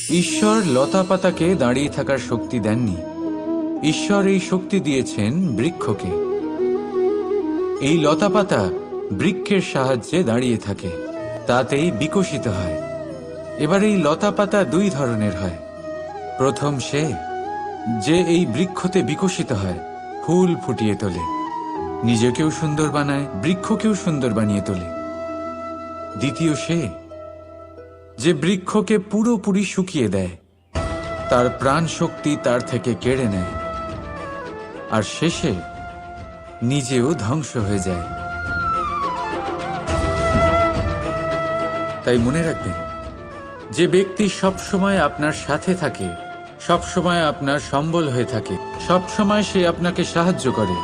ঈশ্বর লতাপাতাকে দাঁড়িয়ে থাকার শক্তি দেননি। ঈশ্বর এই শক্তি দিয়েছেন বৃক্ষকে। এই লতাপাতা বৃক্ষের সাহায্যে দাঁড়িয়ে থাকে, তাতেই বিকশিত হয়। এবার এই লতাপাতা দুই ধরনের হয়। প্রথম সে যে এই বৃক্ষতে বিকশিত হয়, ফুল ফুটিয়ে তোলে, নিজেকেও সুন্দর বানায়, বৃক্ষকেও সুন্দর বানিয়ে তোলে। দ্বিতীয় সে যে বৃক্ষকে পুরোপুরি শুকিয়ে দেয়, তার প্রাণ শক্তি তার থেকে কেড়ে নেয়, আর শেষে নিজেও ধ্বংস হয়ে যায়। তাই মনে রাখবেন, যে ব্যক্তি সবসময় আপনার সাথে থাকে, সবসময় আপনার সম্বল হয়ে থাকে, সবসময় সে আপনাকে সাহায্য করে,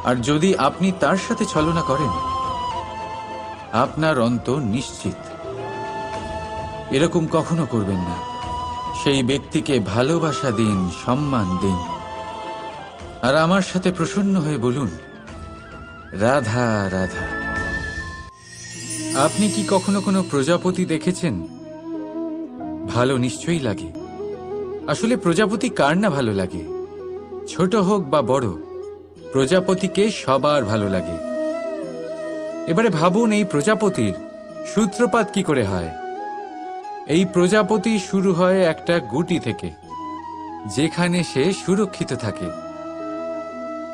আর যদি আপনি তার সাথে ছলনা করেন, আপনার অন্ত নিশ্চিত। এরকম কখনো করবেন না। সেই ব্যক্তিকে ভালোবাসা দিন, সম্মান দিন, আর আমার সাথে প্রসন্ন হয়ে বলুন, রাধা রাধা। আপনি কি কখনো কোনো প্রজাপতি দেখেছেন? ভালো নিশ্চয়ই লাগে। আসলে প্রজাপতি কার না ভালো লাগে? ছোট হোক বা বড়, প্রজাপতিকে সবার ভালো লাগে। এবারে ভাবুন, এই প্রজাপতির সূত্রপাত কি করে হয়? এই প্রজাপতি শুরু হয় একটা গুটি থেকে, যেখানে সে সুরক্ষিত থাকে।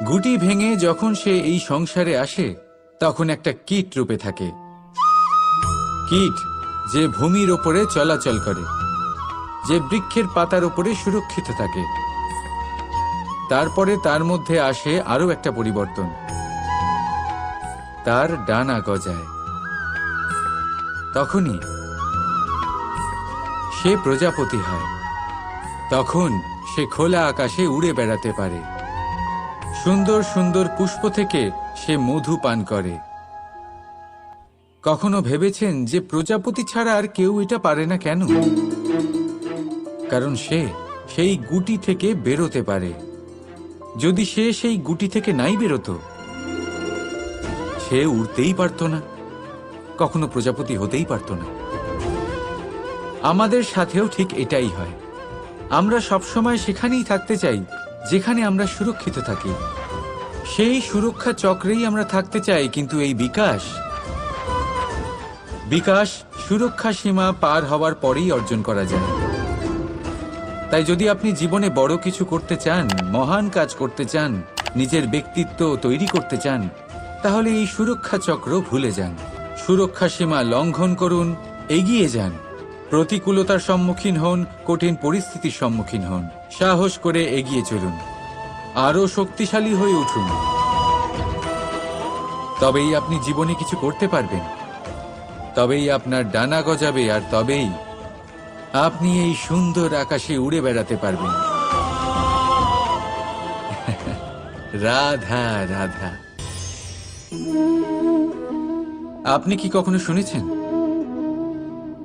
গুটি ভেঙে যখন সে এই সংসারে আসে, তখন একটা কীট রূপে থাকে। কীট যে ভূমির ওপরে চলাচল করে, যে বৃক্ষের পাতার ওপরে সুরক্ষিত থাকে। তারপরে তার মধ্যে আসে আরো একটা পরিবর্তন, তার ডানা গজায়। তখনই সে প্রজাপতি হয়। তখন সে খোলা আকাশে উড়ে বেড়াতে পারে। সুন্দর সুন্দর পুষ্প থেকে সে মধু পান করে। কখনো ভেবেছেন যে প্রজাপতি ছাড়া আর কেউ এটা পারে না কেন? কারণ সে সেই গুটি থেকে বেরোতে পারে। যদি সে সেই গুটি থেকে নাই বেরোতো, সে উড়তেই পারত না, কখনো প্রজাপতি হতেই পারত না। আমাদের সাথেও ঠিক এটাই হয়। আমরা সবসময় সেখানেই থাকতে চাই যেখানে আমরা সুরক্ষিত থাকি। সেই সুরক্ষা চক্রেই আমরা থাকতে চাই, কিন্তু এই বিকাশ সুরক্ষা সীমা পার হওয়ার পরেই অর্জন করা যায়। তাই যদি আপনি জীবনে বড় কিছু করতে চান, মহান কাজ করতে চান, নিজের ব্যক্তিত্ব তৈরি করতে চান, তাহলে এই সুরক্ষা চক্র ভুলে যান। সুরক্ষা সীমা লঙ্ঘন করুন, এগিয়ে যান, প্রতিকূলতার সম্মুখীন হন, কঠিন পরিস্থিতির সম্মুখীন হন, সাহস করে এগিয়ে চলুন, আরো শক্তিশালী হয়ে উঠুন। তবেই আপনি জীবনে কিছু করতে পারবেন, তবেই আপনার ডানা গজাবে, আর তবেই আপনি এই সুন্দর আকাশে উড়ে বেড়াতে পারবেন। রাধা রাধা। আপনি কি কখনো শুনেছেন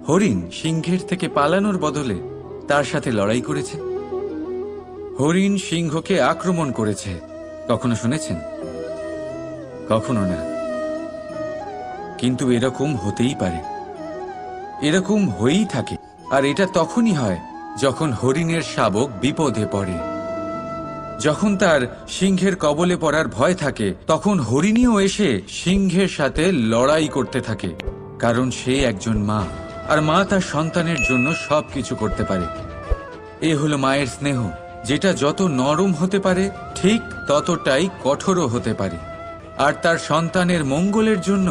হরিণ সিংহের থেকে পালানোর বদলে তার সাথে লড়াই করেছে? হরিণ সিংহকে আক্রমণ করেছে, কখনো শুনেছেন? কখনো না। কিন্তু এরকম হতেই পারে, এরকম হয়েই থাকে। আর এটা তখনই হয় যখন হরিণের শাবক বিপদে পড়ে। যখন তার সিংহের কবলে পড়ার ভয় থাকে, তখন হরিণীও এসে সিংহের সাথে লড়াই করতে থাকে। কারণ সে একজন মা, আর মা তার সন্তানের জন্য সবকিছু করতে পারে। এ হলো মায়ের স্নেহ, যেটা যত নরম হতে পারে ঠিক ততটাই কঠোরও হতে পারে। আর তার সন্তানের মঙ্গলের জন্য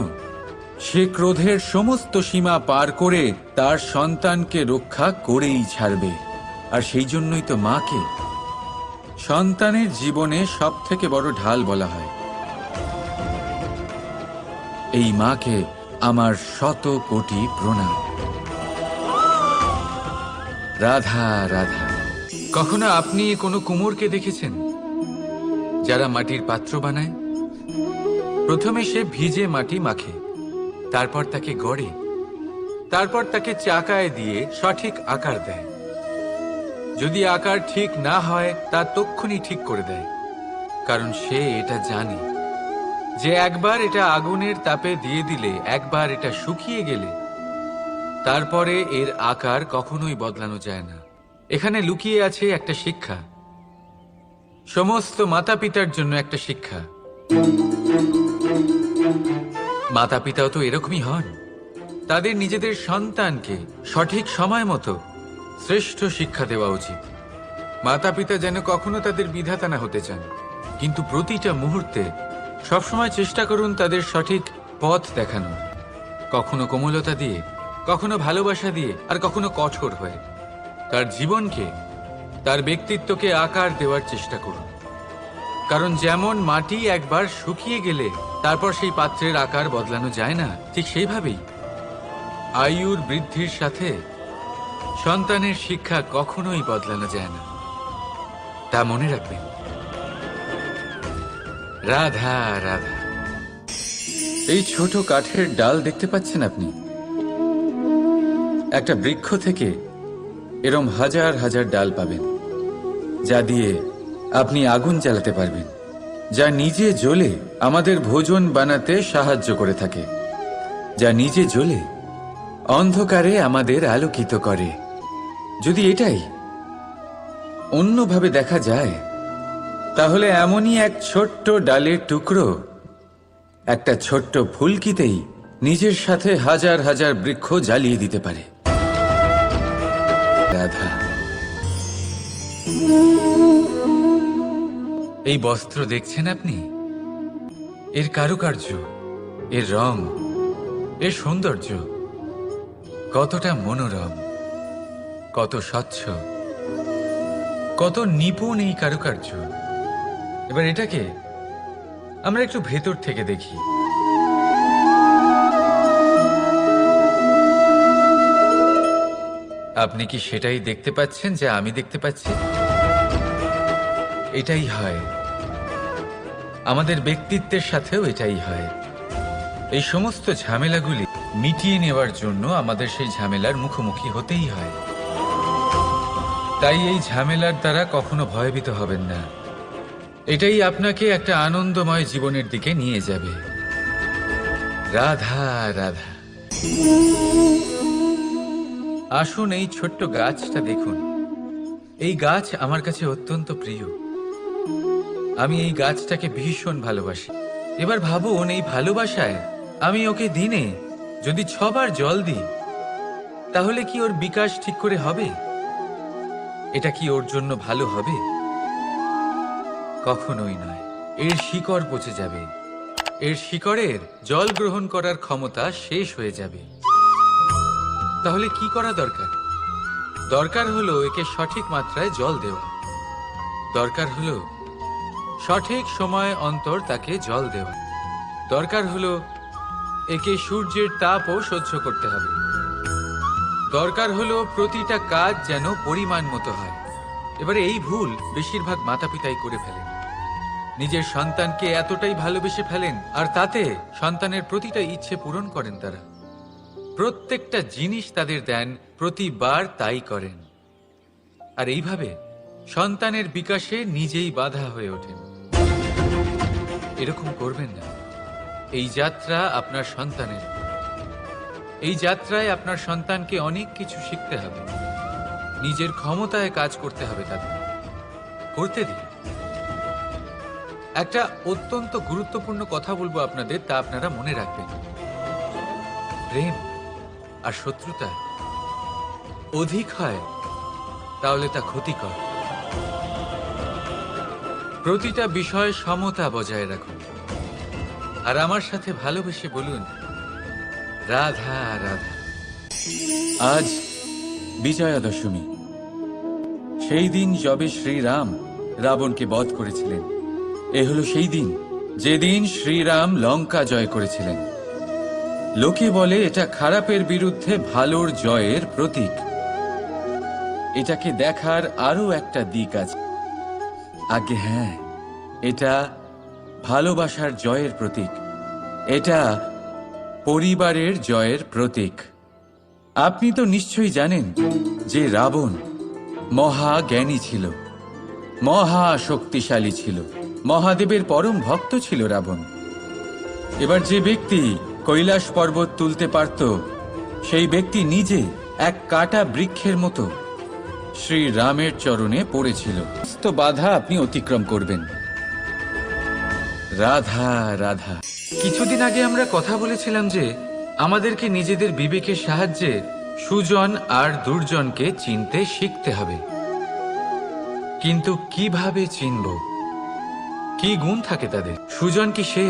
সে ক্রোধের সমস্ত সীমা পার করে তার সন্তানকে রক্ষা করেই ছাড়বে। আর সেই জন্যই তো মাকে সন্তানের জীবনে সব থেকে বড় ঢাল বলা হয়। এই মাকে আমার শত কোটি প্রণাম। রাধা রাধা। কখনো আপনি কোনো কুমোরকে দেখেছেন যারা মাটির পাত্র বানায়? প্রথমে সে ভিজে মাটি মাখে, তারপর তাকে গড়ে, তারপর তাকে চাকায় দিয়ে সঠিক আকার দেয়। যদি আকার ঠিক না হয় তা তক্ষুনি ঠিক করে দেয়, কারণ সে এটা জানে যে একবার এটা আগুনের তাপে দিয়ে দিলে, একবার এটা শুকিয়ে গেলে তারপরে এর আকার কখনোই বদলানো যায় না। এখানে লুকিয়ে আছে একটা শিক্ষা, সমস্ত মাতা পিতার জন্য একটা শিক্ষা। মাতা পিতাও তো এরকমই হন, তাদের নিজেদের সন্তানকে সঠিক সময় মতো শ্রেষ্ঠ শিক্ষা দেওয়া উচিত। মাতা পিতা যেন কখনো তাদের বিধাতা না হতে চান, কিন্তু প্রতিটা মুহূর্তে সবসময় চেষ্টা করুন তাদের সঠিক পথ দেখানো, কখনো কোমলতা দিয়ে, কখনো ভালোবাসা দিয়ে, আর কখনো কঠোর হয়ে। তার জীবনকে, তার ব্যক্তিত্বকে আকার দেওয়ার চেষ্টা করুন। কারণ যেমন মাটি একবার শুকিয়ে গেলে তারপর সেই পাত্রের আকার বদলানো যায় না, ঠিক সেইভাবেই আয়ুর বৃদ্ধির সাথে সন্তানের শিক্ষা কখনোই বদলানো যায় না। তা মনে রাখবেন। রাধা রাধা। এই ছোট কাঠের ডাল দেখতে পাচ্ছেন আপনি? একটা বৃক্ষ থেকে এরম হাজার হাজার ডাল পাবেন, যা দিয়ে আপনি আগুন জ্বালাতে পারবেন, যা নিজে জ্বলে আমাদের ভোজন বানাতে সাহায্য করে থাকে, যা নিজে জ্বলে অন্ধকারে আমাদের আলোকিত করে। যদি এটাই অন্যভাবে দেখা যায়, তাহলে এমনই এক ছোট্ট ডালের টুকরো একটা ছোট্ট ফুলকিতেই নিজের সাথে হাজার হাজার বৃক্ষ জ্বালিয়ে দিতে পারে। রাধা। এই বস্ত্র দেখছেন আপনি? এর কারুকার্য, এর রং, এর সৌন্দর্য কতটা মনোরম, কত স্বচ্ছ, কত নিপুণ এই কারুকার্য। এবার এটাকে আমরা একটু ভেতর থেকে দেখি। আপনি কি সেটাই দেখতে পাচ্ছেন যা আমি দেখতে পাচ্ছি? এটাই হয় আমাদের ব্যক্তিত্বের সাথেও, এটাই হয়। এই সমস্ত ঝামেলাগুলি মিটিয়ে নেওয়ার জন্য আমাদের সেই ঝামেলার মুখোমুখি হতেই হয়। তাই এই ঝামেলার দ্বারা কখনো ভয়ভীত হবেন না। এটাই আপনাকে একটা আনন্দময় জীবনের দিকে নিয়ে যাবে। রাধা রাধা। আসুন এই ছোট্ট গাছটা দেখুন। এই গাছ আমার কাছে অত্যন্ত প্রিয়। আমি এই গাছটাকে ভীষণ ভালোবাসি। এবার ভাবুন, এই ভালোবাসায় আমি ওকে দিনে যদি 6 বার জল দিই, তাহলে কি ওর বিকাশ ঠিক করে হবে? এটা কি ওর জন্য ভালো হবে? কখনোই নয়। এর শিকড় পচে যাবে, এর শিকড়ের জল গ্রহণ করার ক্ষমতা শেষ হয়ে যাবে। তাহলে কি করা দরকার? দরকার হলো একে সঠিক মাত্রায় জল দেওয়া। দরকার হলো সঠিক সময় অন্তর তাকে জল দেওয়া। দরকার হলো একে সূর্যের তাপও সহ্য করতে হবে। দরকার হলো প্রতিটা কাজ যেন পরিমাণ মতো হয়। এবারে এই ভুল বেশিরভাগ মাতা পিতাই করে ফেলেন। নিজের সন্তানকে এতটাই ভালোবেসে ফেলেন, আর তাতে সন্তানের প্রতিটা ইচ্ছে পূরণ করেন। তারা প্রত্যেকটা জিনিস তাদের দেন, প্রতিবার তাই করেন। আর এইভাবে সন্তানের বিকাশে নিজেই বাধা হয়ে ওঠেন। এরকম করবেন না। এই যাত্রা আপনার সন্তানের। এই যাত্রায় আপনার সন্তানকে অনেক কিছু শিখতে হবে। নিজের ক্ষমতায় কাজ করতে হবে, তাদের করতে দিন। একটা অত্যন্ত গুরুত্বপূর্ণ কথা বলবো আপনাদের, তা আপনারা মনে রাখবেন। প্রেম আর শত্রুতা অধিক হয় তাহলে তা ক্ষতিকর। প্রতিটা বিষয়ে সমতা বজায় রাখুন। আর আমার সাথে ভালোবেসে বলুন, রাধা রাধা। আজ বিজয়া দশমী, সেই দিন যবে শ্রীরাম রাবণকে বধ করেছিলেন। এ হলো সেই দিন যেদিন শ্রীরাম লঙ্কা জয় করেছিলেন। লোকে বলে এটা খারাপের বিরুদ্ধে ভালোর জয়ের প্রতীক। এটাকে দেখার আরো একটা দিক আছে। আগে হ্যাঁ, এটা ভালোবাসার জয়ের প্রতীক। এটা পরিবারের জয়ের প্রতীক। আপনি তো নিশ্চয়ই জানেন যে রাবণ মহা জ্ঞানী ছিল, মহা শক্তিশালী ছিল, মহাদেবের পরম ভক্ত ছিল রাবণ। এবার যে ব্যক্তি কৈলাস পর্বত তুলতে পারত, সেই ব্যক্তি নিজে এক কাটা বৃক্ষের মতো শ্রী রামের চরণে পড়েছিল। তো বাধা আপনি অতিক্রম করবেন। রাধা রাধা। কিছুদিন আগে আমরা কথা বলেছিলাম যে আমাদেরকে নিজেদের বিবেকের সাহায্যে সুজন আর দুর্জনকে চিনতে শিখতে হবে। কিন্তু কিভাবে চিনব? কি গুণ থাকে তাদের? সুজন কি সে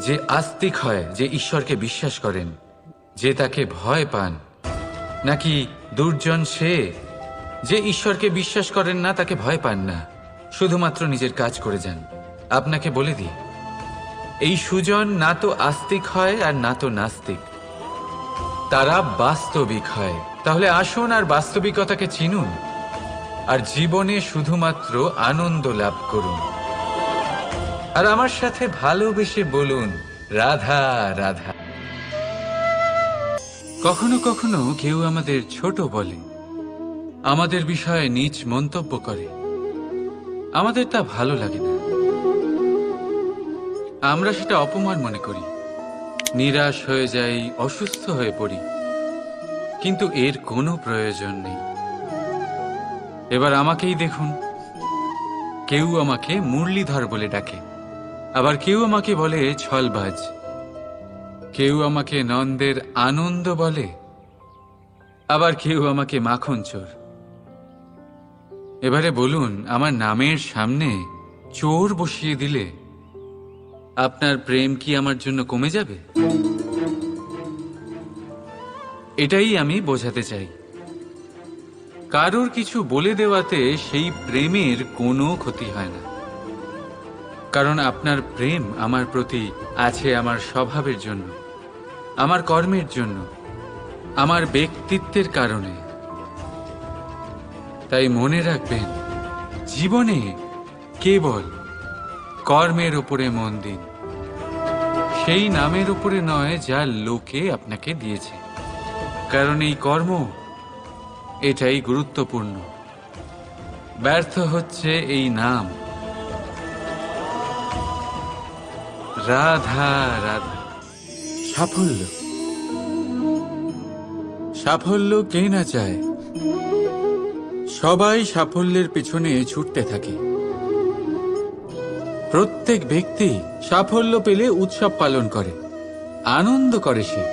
যে আস্তিক হয়, যে ঈশ্বরকে বিশ্বাস করেন, যে তাকে ভয় পান? নাকি দুর্জন সে যে ঈশ্বরকে বিশ্বাস করেন না, তাকে ভয় পান না, শুধুমাত্র নিজের কাজ করে যান? আপনাকে বলে দিই, এই সুজন না তো আস্তিক হয় আর না তো নাস্তিক, তারা বাস্তবিক হয়। তাহলে আসুন আর বাস্তবিকতাকে চিনুন আর জীবনে শুধুমাত্র আনন্দ লাভ করুন। আর আমার সাথে ভালোবেসে বলুন রাধা রাধা। কখনো কখনো কেউ আমাদের ছোট বলে, আমাদের বিষয়ে নীচ মন্তব্য করে। আমাদের তা ভালো লাগে না, আমরা সেটা অপমান মনে করি, নিরাশ হয়ে যাই, অসুস্থ হয়ে পড়ি। কিন্তু এর কোনো প্রয়োজন নেই। এবার আমাকেই দেখুন, কেউ আমাকে মুরলীধর বলে ডাকে, আবার কেউ আমাকে বলে ছলবাজ, কেউ আমাকে নন্দের আনন্দ বলে, আবার কেউ আমাকে মাখন চোর। এবারে বলুন, আমার নামের সামনে চোর বসিয়ে দিলে আপনার প্রেম কি আমার জন্য কমে যাবে? এটাই আমি বোঝাতে চাই। কারোর কিছু বলে দেওয়াতে সেই প্রেমের কোনো ক্ষতি হয় না, কারণ আপনার প্রেম আমার প্রতি আছে আমার স্বভাবের জন্য, আমার কর্মের জন্য, আমার ব্যক্তিত্বের কারণে। তাই মনে রাখবেন, জীবনে কেবল কর্মের উপরে মন দিন, সেই নামের উপরে নয় যা লোকে আপনাকে দিয়েছে, কারণ এই কর্ম এটাই গুরুত্বপূর্ণ। ব্যর্থ হচ্ছে এই নাম। রাধা রাধা। সাফল্য, সাফল্য কে না চায়? সবাই সাফল্যের পেছনে ছুটতে থাকে। প্রত্যেক ব্যক্তি সাফল্য পেলে উৎসব পালন করে, আনন্দ করে সে।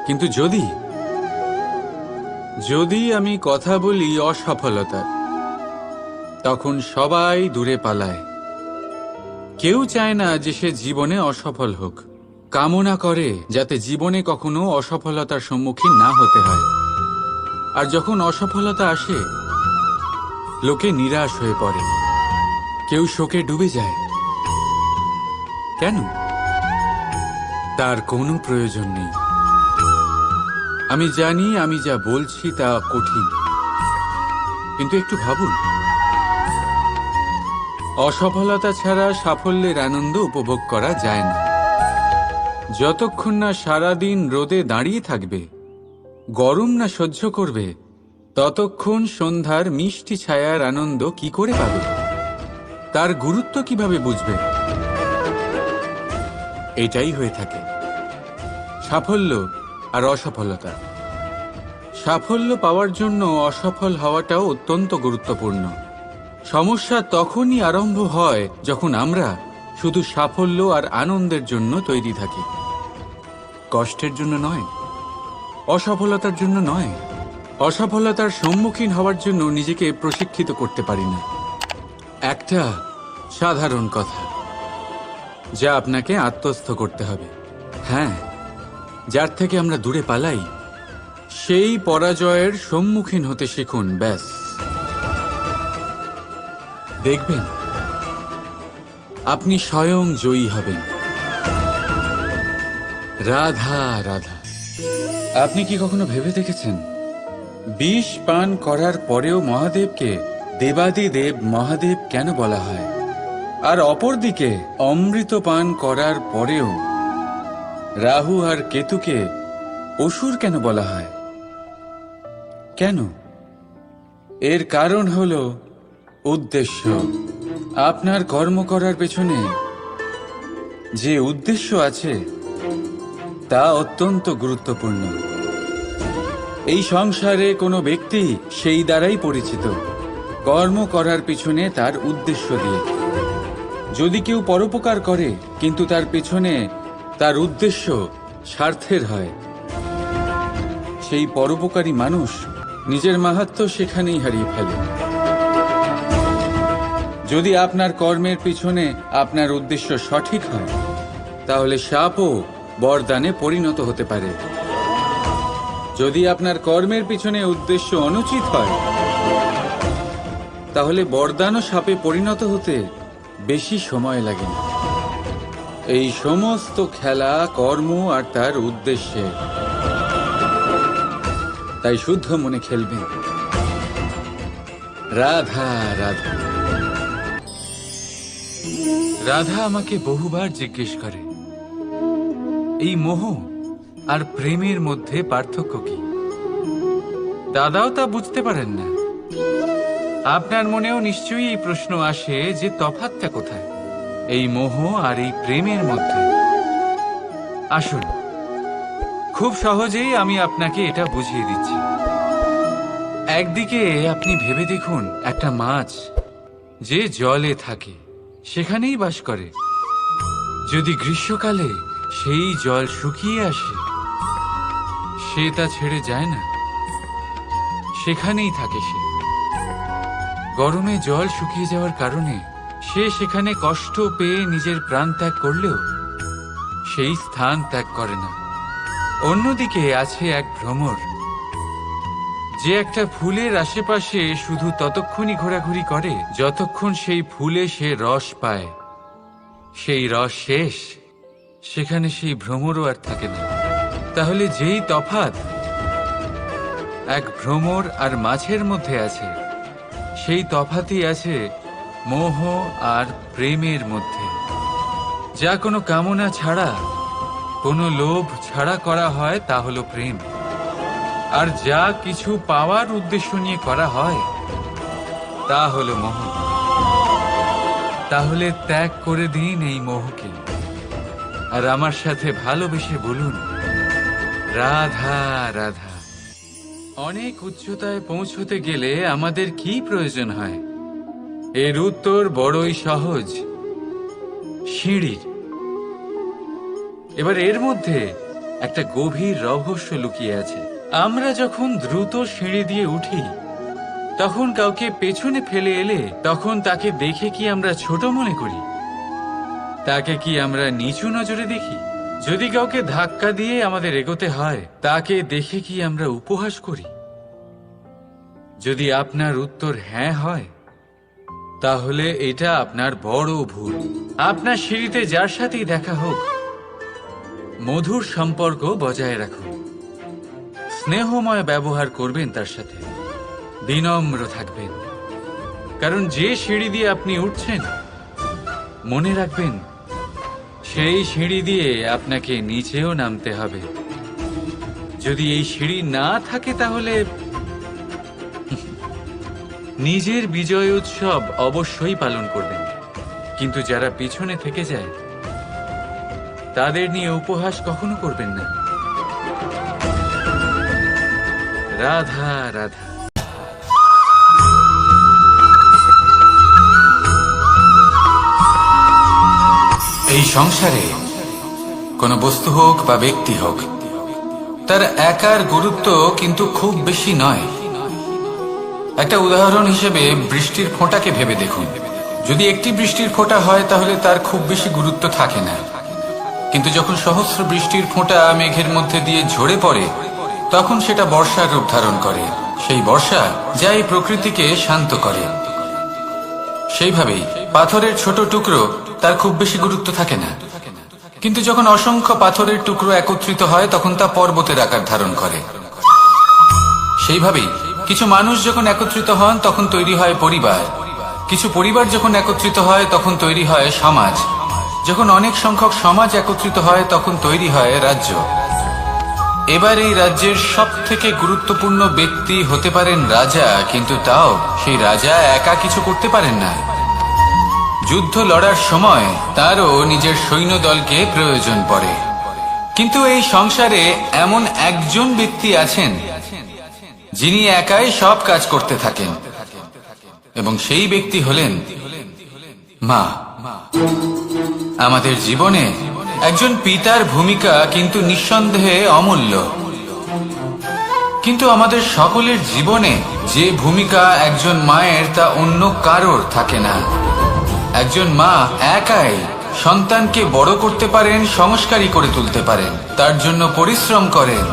কিন্তু যদি আমি কথা বলি অসফলতার, তখন সবাই দূরে পালায়। কেউ চায় না যে সে জীবনে অসফল হোক, কামনা করে যাতে জীবনে কখনো অসফলতার সম্মুখীন না হতে হয়। আর যখন অসফলতা আসে, লোকে নিরাশ হয়ে পড়ে, কেউ শোকে ডুবে যায়। কেন? তার কোনো প্রয়োজন নেই। আমি জানি আমি যা বলছি তা কঠিন, কিন্তু একটু ভাবুন, অসফলতা ছাড়া সাফল্যের আনন্দ উপভোগ করা যায় না। যতক্ষণ না সারাদিন রোদে দাঁড়িয়ে থাকবে, গরম না সহ্য করবে, ততক্ষণ সন্ধ্যার মিষ্টি ছায়ার আনন্দ কি করে পাবে? তার গুরুত্ব কিভাবে বুঝবে? এটাই হয়ে থাকে সাফল্য আর অসফলতা। সাফল্য পাওয়ার জন্য অসফল হওয়াটাও অত্যন্ত গুরুত্বপূর্ণ। সমস্যা তখনই আরম্ভ হয় যখন আমরা শুধু সাফল্য আর আনন্দের জন্য তৈরি থাকি, কষ্টের জন্য নয়, অসফলতার জন্য নয়। অসফলতার সম্মুখীন হওয়ার জন্য নিজেকে প্রশিক্ষিত করতে পারি না। একটা সাধারণ কথা যা আপনাকে আত্মস্থ করতে হবে। হ্যাঁ, যার থেকে আমরা দূরে পালাই, সেই পরাজয়ের সম্মুখীন হতে শিখুন। ব্যাস, দেখবেন আপনি স্বয়ং জয়ী হবেন। রাধা রাধা। আপনি কি কখনো ভেবে দেখেছেন, বিষ পান করার পরেও মহাদেবকে দেবাদিদেব মহাদেব কেন বলা হয়? আর অপরদিকে অমৃত পান করার পরেও রাহু আর কেতুকে অসুর কেন বলা হয়? কেন? এর কারণ হলো উদ্দেশ্য। আপনার কর্ম করার পেছনে যে উদ্দেশ্য আছে, তা অত্যন্ত গুরুত্বপূর্ণ। এই সংসারে কোনো ব্যক্তি সেই দ্বারাই পরিচিত, কর্ম করার পিছনে তার উদ্দেশ্য দিয়ে। যদি কেউ পরোপকার করে কিন্তু তার পেছনে তার উদ্দেশ্য স্বার্থের হয়, সেই পরোপকারী মানুষ নিজের মাহাত্ম্য সেখানেই হারিয়ে ফেলে। যদি আপনার কর্মের পিছনে আপনার উদ্দেশ্য সঠিক হয়, তাহলে শাপও বরদানে পরিণত হতে পারে। যদি আপনার কর্মের পিছনে উদ্দেশ্য অনুচিত হয়, তাহলে বরদানও শাপে পরিণত হতে বেশি সময় লাগে না। এই সমস্ত খেলা কর্ম আর তার উদ্দেশ্যে, তাই শুদ্ধ মনে খেলবেন। রাধা রাধা। রাধা আমাকে বহুবার জিজ্ঞেস করে, এই মোহ আর প্রেমের মধ্যে পার্থক্য কি? দাদাও তা বুঝতে পারেন না। আপনার মনেও নিশ্চয়ই এই প্রশ্ন আসে যে তফাৎটা কোথায় এই মোহ আর এই প্রেমের মধ্যে। আসুন, খুব সহজেই আমি আপনাকে এটা বুঝিয়ে দিচ্ছি। একদিকে আপনি ভেবে দেখুন, একটা মাছ যে জলে থাকে সেখানেই বাস করে। যদি গ্রীষ্মকালে সেই জল শুকিয়ে আসে, সে তা ছেড়ে যায় না, সেখানেই থাকে সে। গরমে জল শুকিয়ে যাওয়ার কারণে সে সেখানে কষ্ট পেয়ে নিজের প্রাণ ত্যাগ করলেও সেই স্থান ত্যাগ করে না। অন্যদিকে আছে এক ভ্রমর, যে একটা ফুলের আশেপাশে শুধু ততক্ষণই ঘোরাঘুরি করে যতক্ষণ সেই ফুলে সে রস পায়। সেই রস শেষ, সেখানে সেই ভ্রমরও আর থাকে না। তাহলে যেই তফাৎ এক ভ্রমর আর মাছের মধ্যে আছে, সেই তফাতই আছে মোহ আর প্রেমের মধ্যে। যা কোনো কামনা ছাড়া, কোনো লোভ ছাড়া করা হয় তা হলো প্রেম। আর যা কিছু পাওয়ার উদ্দেশ্য নিয়ে করা হয় তা হলো মোহ। তাহলে ত্যাগ করে দিন এই মোহকে, আর আমার সাথে ভালোবেসে বলুন, রাধা রাধা। অনেক উচ্চতায় পৌঁছতে গেলে আমাদের কি প্রয়োজন হয়? এর উত্তর বড়ই সহজ, সিঁড়ির। এবার এর মধ্যে একটা গভীর রহস্য লুকিয়ে আছে। আমরা যখন দ্রুত সিঁড়ি দিয়ে উঠি, তখন কাউকে পেছনে ফেলে এলে তখন তাকে দেখে কি আমরা ছোট মনে করি? তাকে কি আমরা নিচু নজরে দেখি? যদি কাউকে ধাক্কা দিয়ে আমাদের এগোতে হয়, তাকে দেখে কি আমরা উপহাস করি? যদি আপনার উত্তর হ্যাঁ হয়, তাহলে এটা আপনার বড় ভুল। আপনার সিঁড়িতে যার সাথেই দেখা হোক, মধুর সম্পর্ক বজায় রাখুন, স্নেহময় ব্যবহার করবেন তার সাথে, বিনম্র থাকবেন। কারণ যে সিঁড়ি দিয়ে আপনি উঠছেন, মনে রাখবেন সেই সিঁড়ি দিয়ে আপনাকে নিচেও নামতে হবে। যদি এই সিঁড়ি না থাকে, তাহলে নিজের বিজয় উৎসব অবশ্যই পালন করবেন, কিন্তু যারা পিছনে থেকে যায় তাদের নিয়ে উপহাস কখনো করবেন না। রাধা রাধা। এই সংসারে কোনো বস্তু হোক বা ব্যক্তি হোক, তার একার গুরুত্ব কিন্তু খুব বেশি নয়। একটা উদাহরণ হিসেবে বৃষ্টির ফোঁটাকে ভেবে দেখুন। যদি একটি বৃষ্টির ফোঁটা হয়, তাহলে তার খুব বেশি গুরুত্ব থাকে না। কিন্তু যখন সহস্র বৃষ্টির ফোঁটা মেঘের মধ্যে দিয়ে ঝরে পড়ে, তখন সেটা বর্ষার রূপ ধারণ করে। সেই বর্ষা যা এই প্রকৃতিকে শান্ত করে। সেইভাবেই পাথরের ছোট টুকরো, তার খুব বেশি গুরুত্ব থাকে না। কিন্তু যখন অসংখ্য পাথরের টুকরো একত্রিত হয়, তখন তা পর্বতের আকার ধারণ করে। সেইভাবেই কিছু মানুষ যখন একত্রিত হন, তখন তৈরি হয় পরিবার। কিছু পরিবার যখন একত্রিত হয়, তখন তৈরি হয় সমাজ। যখন অনেক সংখ্যক সমাজ একত্রিত হয়, তখন তৈরি হয় রাজ্য। এবার এই রাজ্যের সবথেকে গুরুত্বপূর্ণ ব্যক্তি হতে পারেন রাজা, কিন্তু তাও সেই রাজা একা কিছু করতে পারেন না। যুদ্ধ লড়ার সময় তারও নিজের সৈন্যদলকে প্রয়োজন পড়ে। কিন্তু এই সংসারে এমন একজন ব্যক্তি আছেন যিনি একাই সব কাজ করতে থাকেন, এবং সেই ব্যক্তি হলেন মা। আমাদের জীবনে একজন পিতার ভূমিকা কিন্তু নিঃসন্দেহে অমূল্য, কিন্তু আমাদের সকলের জীবনে যে ভূমিকা একজন মায়ের তা অন্য কারোর থাকে না। একজন মা একাই সন্তানকে বড় করতে পারেন, সংস্কারী করে তুলতে পারেন, তার জন্য পরিশ্রম করেন।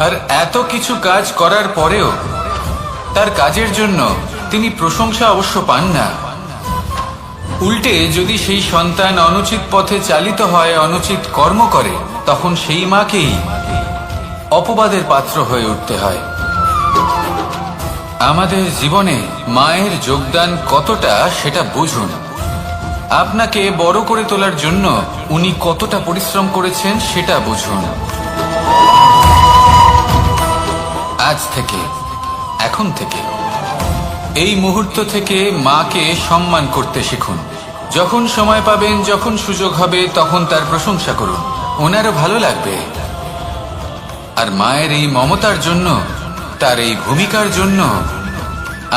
আর এত কিছু কাজ করার পরেও তার কাজের জন্য তিনি প্রশংসা অবশ্য পান না। উল্টে যদি সেই সন্তান অনুচিত পথে চালিত হয়, অনুচিত কর্ম করে, তখন সেই মাকেই অপবাদের পাত্র হয়ে উঠতে হয়। আমাদের জীবনে মায়ের যোগদান কতটা সেটা বুঝুন। আপনাকে বড় করে তোলার জন্য উনি কতটা পরিশ্রম করেছেন সেটা বুঝুন। আজ থেকে, এখন থেকে, এই মুহূর্ত থেকে মাকে সম্মান করতে শিখুন। যখন সময় পাবেন, যখন সুযোগ হবে, তখন তার প্রশংসা করুন, ওনারও ভালো লাগবে। আর মায়ের এই মমতার জন্য, তার এই ভূমিকার জন্য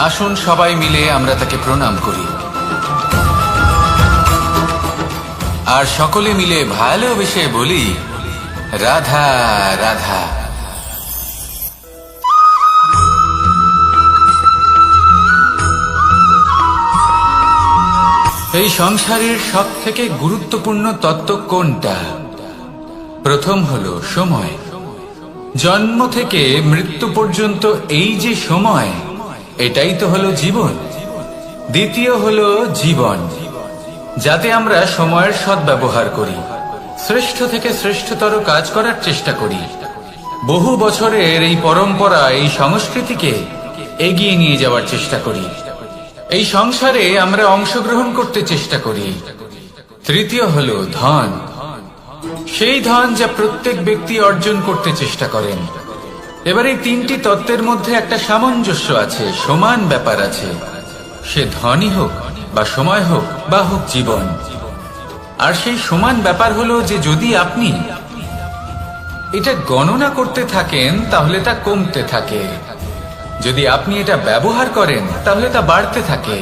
আসুন সবাই মিলে আমরা তাকে প্রণাম করি, আর সকলে মিলে ভালোবেসে বলি, রাধা রাধা। এই সংসারের সব থেকে গুরুত্বপূর্ণ তত্ত্ব কোনটা? প্রথম হলো সময়। জন্ম থেকে মৃত্যু পর্যন্ত এই যে সময়, এটাই তো হলো জীবন। দ্বিতীয় হলো জীবন, যাতে আমরা সময়ের সদ্ব্যবহার করি, শ্রেষ্ঠ থেকে শ্রেষ্ঠতর কাজ করার চেষ্টা করি। বহু বছরের এই পরম্পরা, এই সংস্কৃতিকে এগিয়ে নিয়ে যাওয়ার চেষ্টা করি। এই সংসারে আমরা অংশগ্রহণ করতে চেষ্টা করি। তৃতীয় হলো ধন, সেই ধন যা প্রত্যেক ব্যক্তি অর্জন করতে চেষ্টা করেন। এবার এই তিনটি তত্ত্বের মধ্যে একটা সামঞ্জস্য আছে, সমান ব্যাপার আছে। সে ধনই হোক, বা সময় হোক, বা হোক জীবন। আর সেই সমান ব্যাপার হলো যে যদি আপনি এটা গণনা করতে থাকেন, তাহলে তা কমতে থাকে। যদি আপনি এটা ব্যবহার করেন, তাহলে তা বাড়তে থাকে।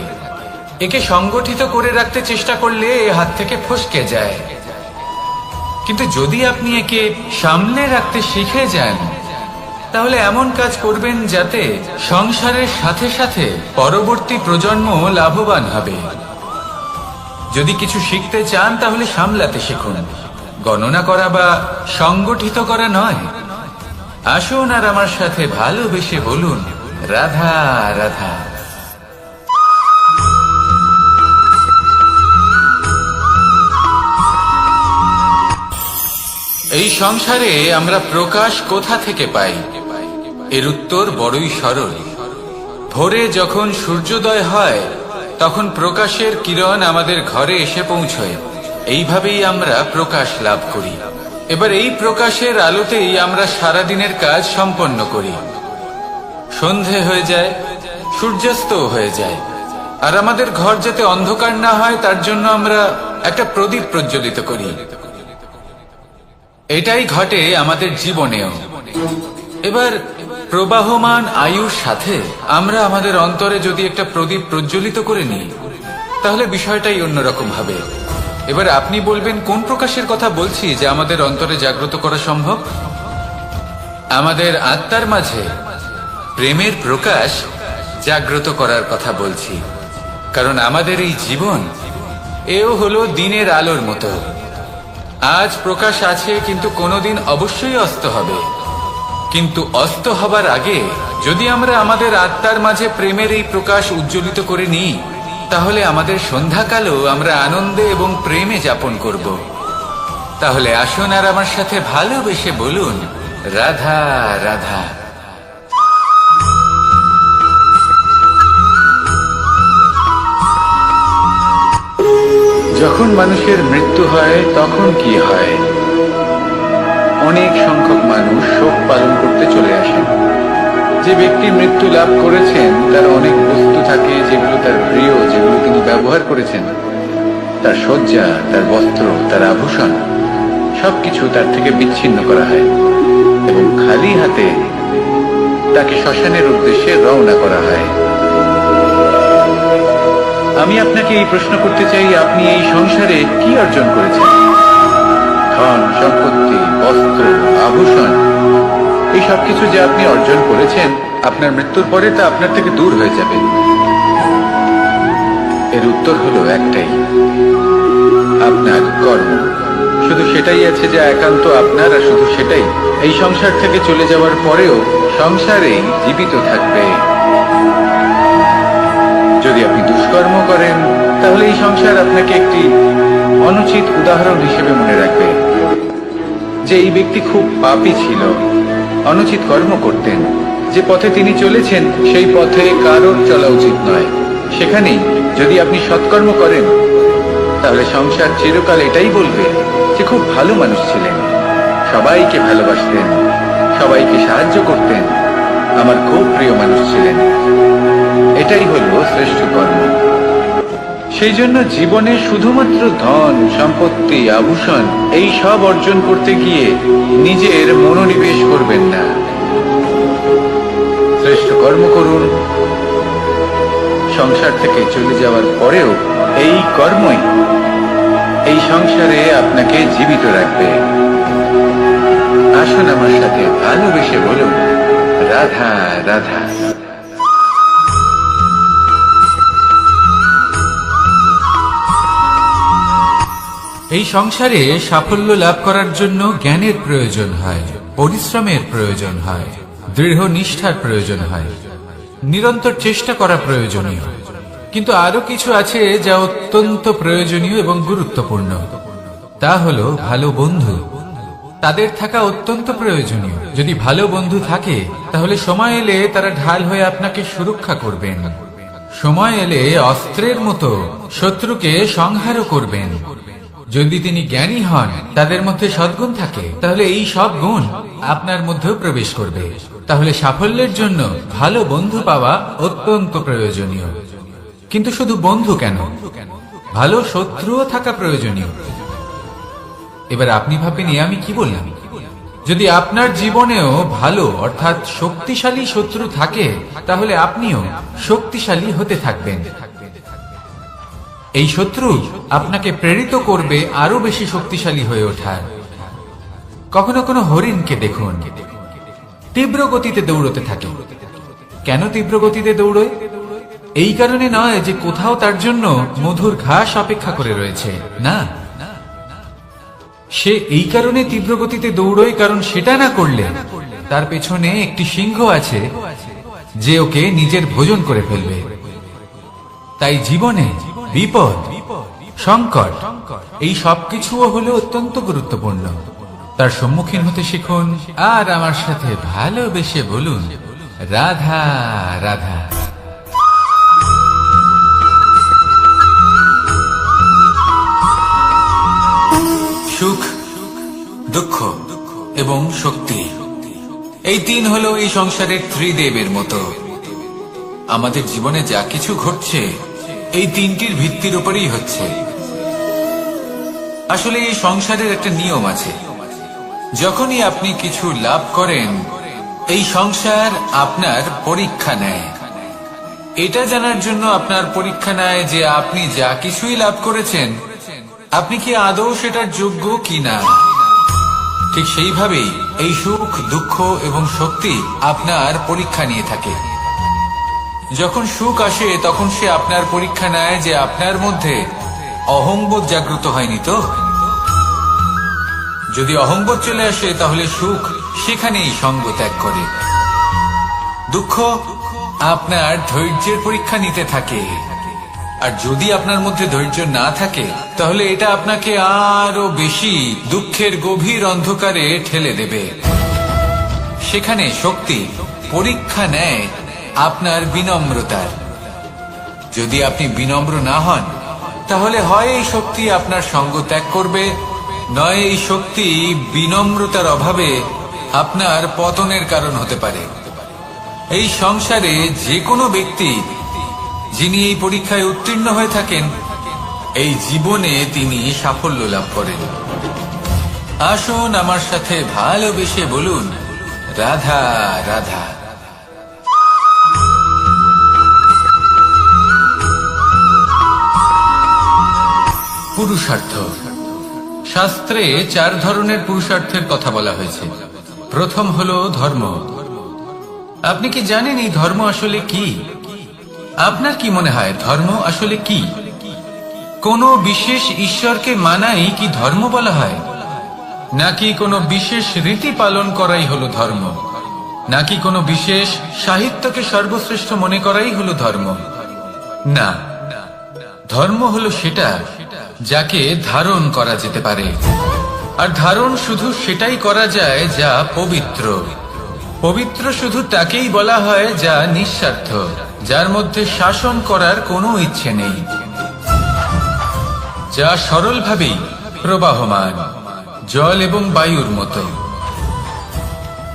একে সংগঠিত করে রাখতে চেষ্টা করলে এ হাত থেকে ফসকে যায়। কিন্তু যদি আপনি একে সামলে রাখতে শিখে যান, তাহলে এমন কাজ করবেন যাতে সংসারের সাথে সাথে পরবর্তী প্রজন্ম লাভবান হবে। যদি কিছু শিখতে চান, তাহলে সামলাতে শিখুন, গণনা করা বা সংগঠিত করা নয়। আসুন আর আমার সাথে ভালোবেসে বলুন, রাধা রাধা। এই সংসারে আমরা প্রকাশ কোথা থেকে পাই? এর উত্তর বড়ই সরল। ভোরে যখন সূর্যোদয় হয়, তখন প্রকাশের কিরণ আমাদের ঘরে এসে পৌঁছয়। এইভাবেই আমরা প্রকাশ লাভ করি। এবার এই প্রকাশের আলোতেই আমরা সারাদিনের কাজ সম্পন্ন করি। সন্ধে হয়ে যায়, সূর্যাস্ত হয়ে যায়, আর আমাদের ঘর যাতে অন্ধকার না হয় তার জন্য আমরা একটা প্রদীপ প্রজ্বলিত করি। এটাই ঘটে আমাদের জীবনেও। এবার প্রবাহমান আয়ুর সাথে আমরা আমাদের অন্তরে যদি একটা প্রদীপ প্রজ্বলিত করে নিই, তাহলে বিষয়টাই অন্যরকম হবে। এবার আপনি বলবেন, কোন প্রকাশের কথা বলছি যা আমাদের অন্তরে জাগ্রত করা সম্ভব? আমাদের আত্মার মাঝে প্রেমের প্রকাশ জাগ্রত করার কথা বলছি। কারণ আমাদের এই জীবন, এও হলো দিনের আলোর মতো। আজ প্রকাশ আছে, কিন্তু কোনোদিন অবশ্যই অস্ত হবে। কিন্তু অস্ত হবার আগে যদি আমরা আমাদের আত্মার মাঝে প্রেমের এই প্রকাশ উজ্জ্বলিত করে নিই, তাহলে আমাদের সন্ধ্যাকালও আমরা আনন্দে এবং প্রেমে যাপন করব। তাহলে আসুন আর আমার সাথে ভালোবেসে বলুন, রাধা রাধা। যখন মানুষের মৃত্যু হয়, তখন কি হয়? অনেক সংখ্যক মানুষ শোক পালন করতে চলে আসেন। যে ব্যক্তি মৃত্যু লাভ করেছেন, তার অনেক বস্তু থাকে যেগুলো তার প্রিয়, যেগুলো তিনি ব্যবহার করেছেন। তার শয্যা, তার বস্ত্র, তার আভূষণ সবকিছু তার থেকে বিচ্ছিন্ন করা হয় এবং খালি হাতে তাকে শ্মশানের উদ্দেশ্যে রওনা করা হয়। আমি আপনাকে এই প্রশ্ন করতে চাই, আপনি এই সংসারে কি অর্জন করেছেন? ধন সম্পত্তি, বস্ত্র, আভূষণ, এই সবকিছু যে আপনি অর্জন করেছেন, আপনার মৃত্যুর পরে তা আপনার থেকে দূর হয়ে যাবে। এর উত্তর হলো একটাই, আপনার কর্ম। শুধু সেটাই আছে যা একান্ত আপনার, আর শুধু সেটাই এই সংসার থেকে চলে যাওয়ার পরেও সংসারেই জীবিত থাকবে। যদি আপনি দুষ্কর্ম করেন, তাহলে এই সংসার আপনাকে একটি অনুচিত উদাহরণ হিসেবে মনে রাখবে যে এই ব্যক্তি খুব পাপী ছিল, অনুচিত কর্ম করতেন। যে পথে তিনি চলেছেন সেই পথে কারোর চলা উচিত নয়। সেখানেই যদি আপনি সৎকর্ম করেন, তাহলে সংসার চিরকাল এটাই বলবে যে খুব ভালো মানুষ ছিলেন, সবাইকে ভালোবাসতেন, সবাইকে সাহায্য করতেন, আমার খুব প্রিয় মানুষ ছিলেন। এটাই হলো শ্রেষ্ঠ কর্ম। সেই জন্য জীবনে শুধুমাত্র ধন সম্পত্তি, আভূষণ এই সব অর্জন করতে গিয়ে নিজের মনোনিবেশ করবেন না। শ্রেষ্ঠ কর্ম করুন। সংসার থেকে চলে যাওয়ার পরেও এই কর্মই এই সংসারে আপনাকে জীবিত রাখবে। আসুন আমার সাথে ভালোবেসে বলুন, রাধা রাধা। এই সংসারে সাফল্য লাভ করার জন্য জ্ঞানের প্রয়োজন হয়, পরিশ্রমের প্রয়োজন হয়, দৃঢ় নিষ্ঠার প্রয়োজন হয়, নিরন্তর চেষ্টা করা প্রয়োজনীয়। কিন্তু আরো কিছু আছে যা অত্যন্ত প্রয়োজনীয় এবং গুরুত্বপূর্ণ। তা হলো ভালো বন্ধু। তাদের থাকা অত্যন্ত প্রয়োজনীয়। যদি ভালো বন্ধু থাকে, তাহলে সময় এলে তারা ঢাল হয়ে আপনাকে সুরক্ষা করবেন। সময় এলে অস্ত্রের মতো শত্রুকে সংহারও করবেন। যদি তিনি জ্ঞানী হন, তাদের মধ্যে সদ্গুণ থাকে, তাহলে এই সব গুণ আপনার মধ্যেও প্রবেশ করবে। তাহলে সাফল্যের জন্য ভালো বন্ধু পাওয়া অত্যন্ত প্রয়োজনীয়। কিন্তু শুধু বন্ধু কেন, ভালো শত্রুও থাকা প্রয়োজনীয়। এবার আপনি ভাবেন, আমি কি বললাম? যদি আপনার জীবনেও ভালো অর্থাৎ শক্তিশালী শত্রু থাকে, তাহলে আপনিও শক্তিশালী হতে থাকবেন। এই শত্রু আপনাকে প্রেরিত করবে আরো বেশি শক্তিশালী হয়ে ওঠার। কখনো কোনো হরিণকে দেখুন, তীব্র গতিতে দৌড়তে থাকে। কেন তীব্র গতিতে দৌড়য়? এই কারণে নয় যে কোথাও তার জন্য মধুর ঘাস অপেক্ষা করে রয়েছে, না। সে এই কারণে তীব্র গতিতে দৌড়য় কারণ সেটা না করলে তার পেছনে একটি সিংহ আছে যে ওকে নিজের ভোজন করে ফেলবে। তাই জীবনে বিপদ, সংকট, এই সবকিছুও হলো অত্যন্ত গুরুত্বপূর্ণ। তার সম্মুখীন হতে শিখুন আর আমার সাথে ভালোবেসে বলুন, রাধা রাধা। সুখ, দুঃখ এবং শক্তি, এই তিন হলো এই সংসারের ত্রিদেবের মতো। আমাদের জীবনে যা কিছু ঘটছে এই তিনটির ভিত্তির উপরেই হচ্ছে। আসলে এই সংসারের একটা নিয়ম আছে, যখনই আপনি কিছু লাভ করেন, এই সংসার আপনার পরীক্ষা নেয়। এটা জানার জন্য আপনার পরীক্ষা নেয় যে আপনি যা কিছুই লাভ করেছেন, আপনি কি আদৌ সেটার যোগ্য কিনা। ঠিক সেইভাবেই এই সুখ, দুঃখ এবং শক্তি আপনার পরীক্ষা নিয়ে থাকে। যখন সুখ আসে, তখন সে আপনার পরীক্ষা নেয় যে আপনার মধ্যে অহংবোধ জাগ্রত হয়নি তো। যদি অহংবোধ চলে আসে, তাহলে সুখ সেখানেই সঙ্গ ত্যাগ করে। দুঃখ আপনার ধৈর্যের পরীক্ষা নিতে থাকে, আর যদি আপনার মধ্যে ধৈর্য না থাকে, তাহলে এটা আপনাকে আরো বেশি দুঃখের গভীর অন্ধকারে ঠেলে দেবে। সেখানে শক্তি পরীক্ষা নেয় আপনার বিনম্রতার। যদি আপনি বিনম্র না হন, তাহলে হয় এই শক্তি আপনার সঙ্গ ত্যাগ করবে, নয় এই শক্তি বিনম্রতার অভাবে আপনার পতনের কারণ হতে পারে। এই সংসারে যে কোনো ব্যক্তি যিনি এই পরীক্ষায় উত্তীর্ণ হয়ে থাকেন, এই জীবনে তিনি সাফল্য লাভ করেন। আসুন আমার সাথে ভালোবেসে বলুন, রাধা রাধা। পুরুষার্থ। শাস্ত্রে 4 ধরনের পুরুষার্থের কথা বলা হয়েছে। প্রথম হলো ধর্ম। আপনি কি জানেন এই ধর্ম আসলে কি? আপনার কি মনে হয় ধর্ম আসলে কি? কোনো বিশেষ ঈশ্বরকে মানাই কি ধর্ম বলা হয়? নাকি কোনো বিশেষ রীতি পালন করাই হলো ধর্ম? নাকি কোনো বিশেষ সাহিত্যকে সর্বশ্রেষ্ঠ মনে করাই হলো ধর্ম? না, ধর্ম হলো সেটা যাকে ধারণ করা যেতে পারে। আর ধারণ শুধু সেটাই করা যায় যা পবিত্র। পবিত্র শুধু তাকেই বলা হয় যা নিঃস্বার্থ, যার মধ্যে শাসন করার কোনো ইচ্ছে নেই, যা সরলভাবেই প্রবাহমান, জল এবং বায়ুর মতো।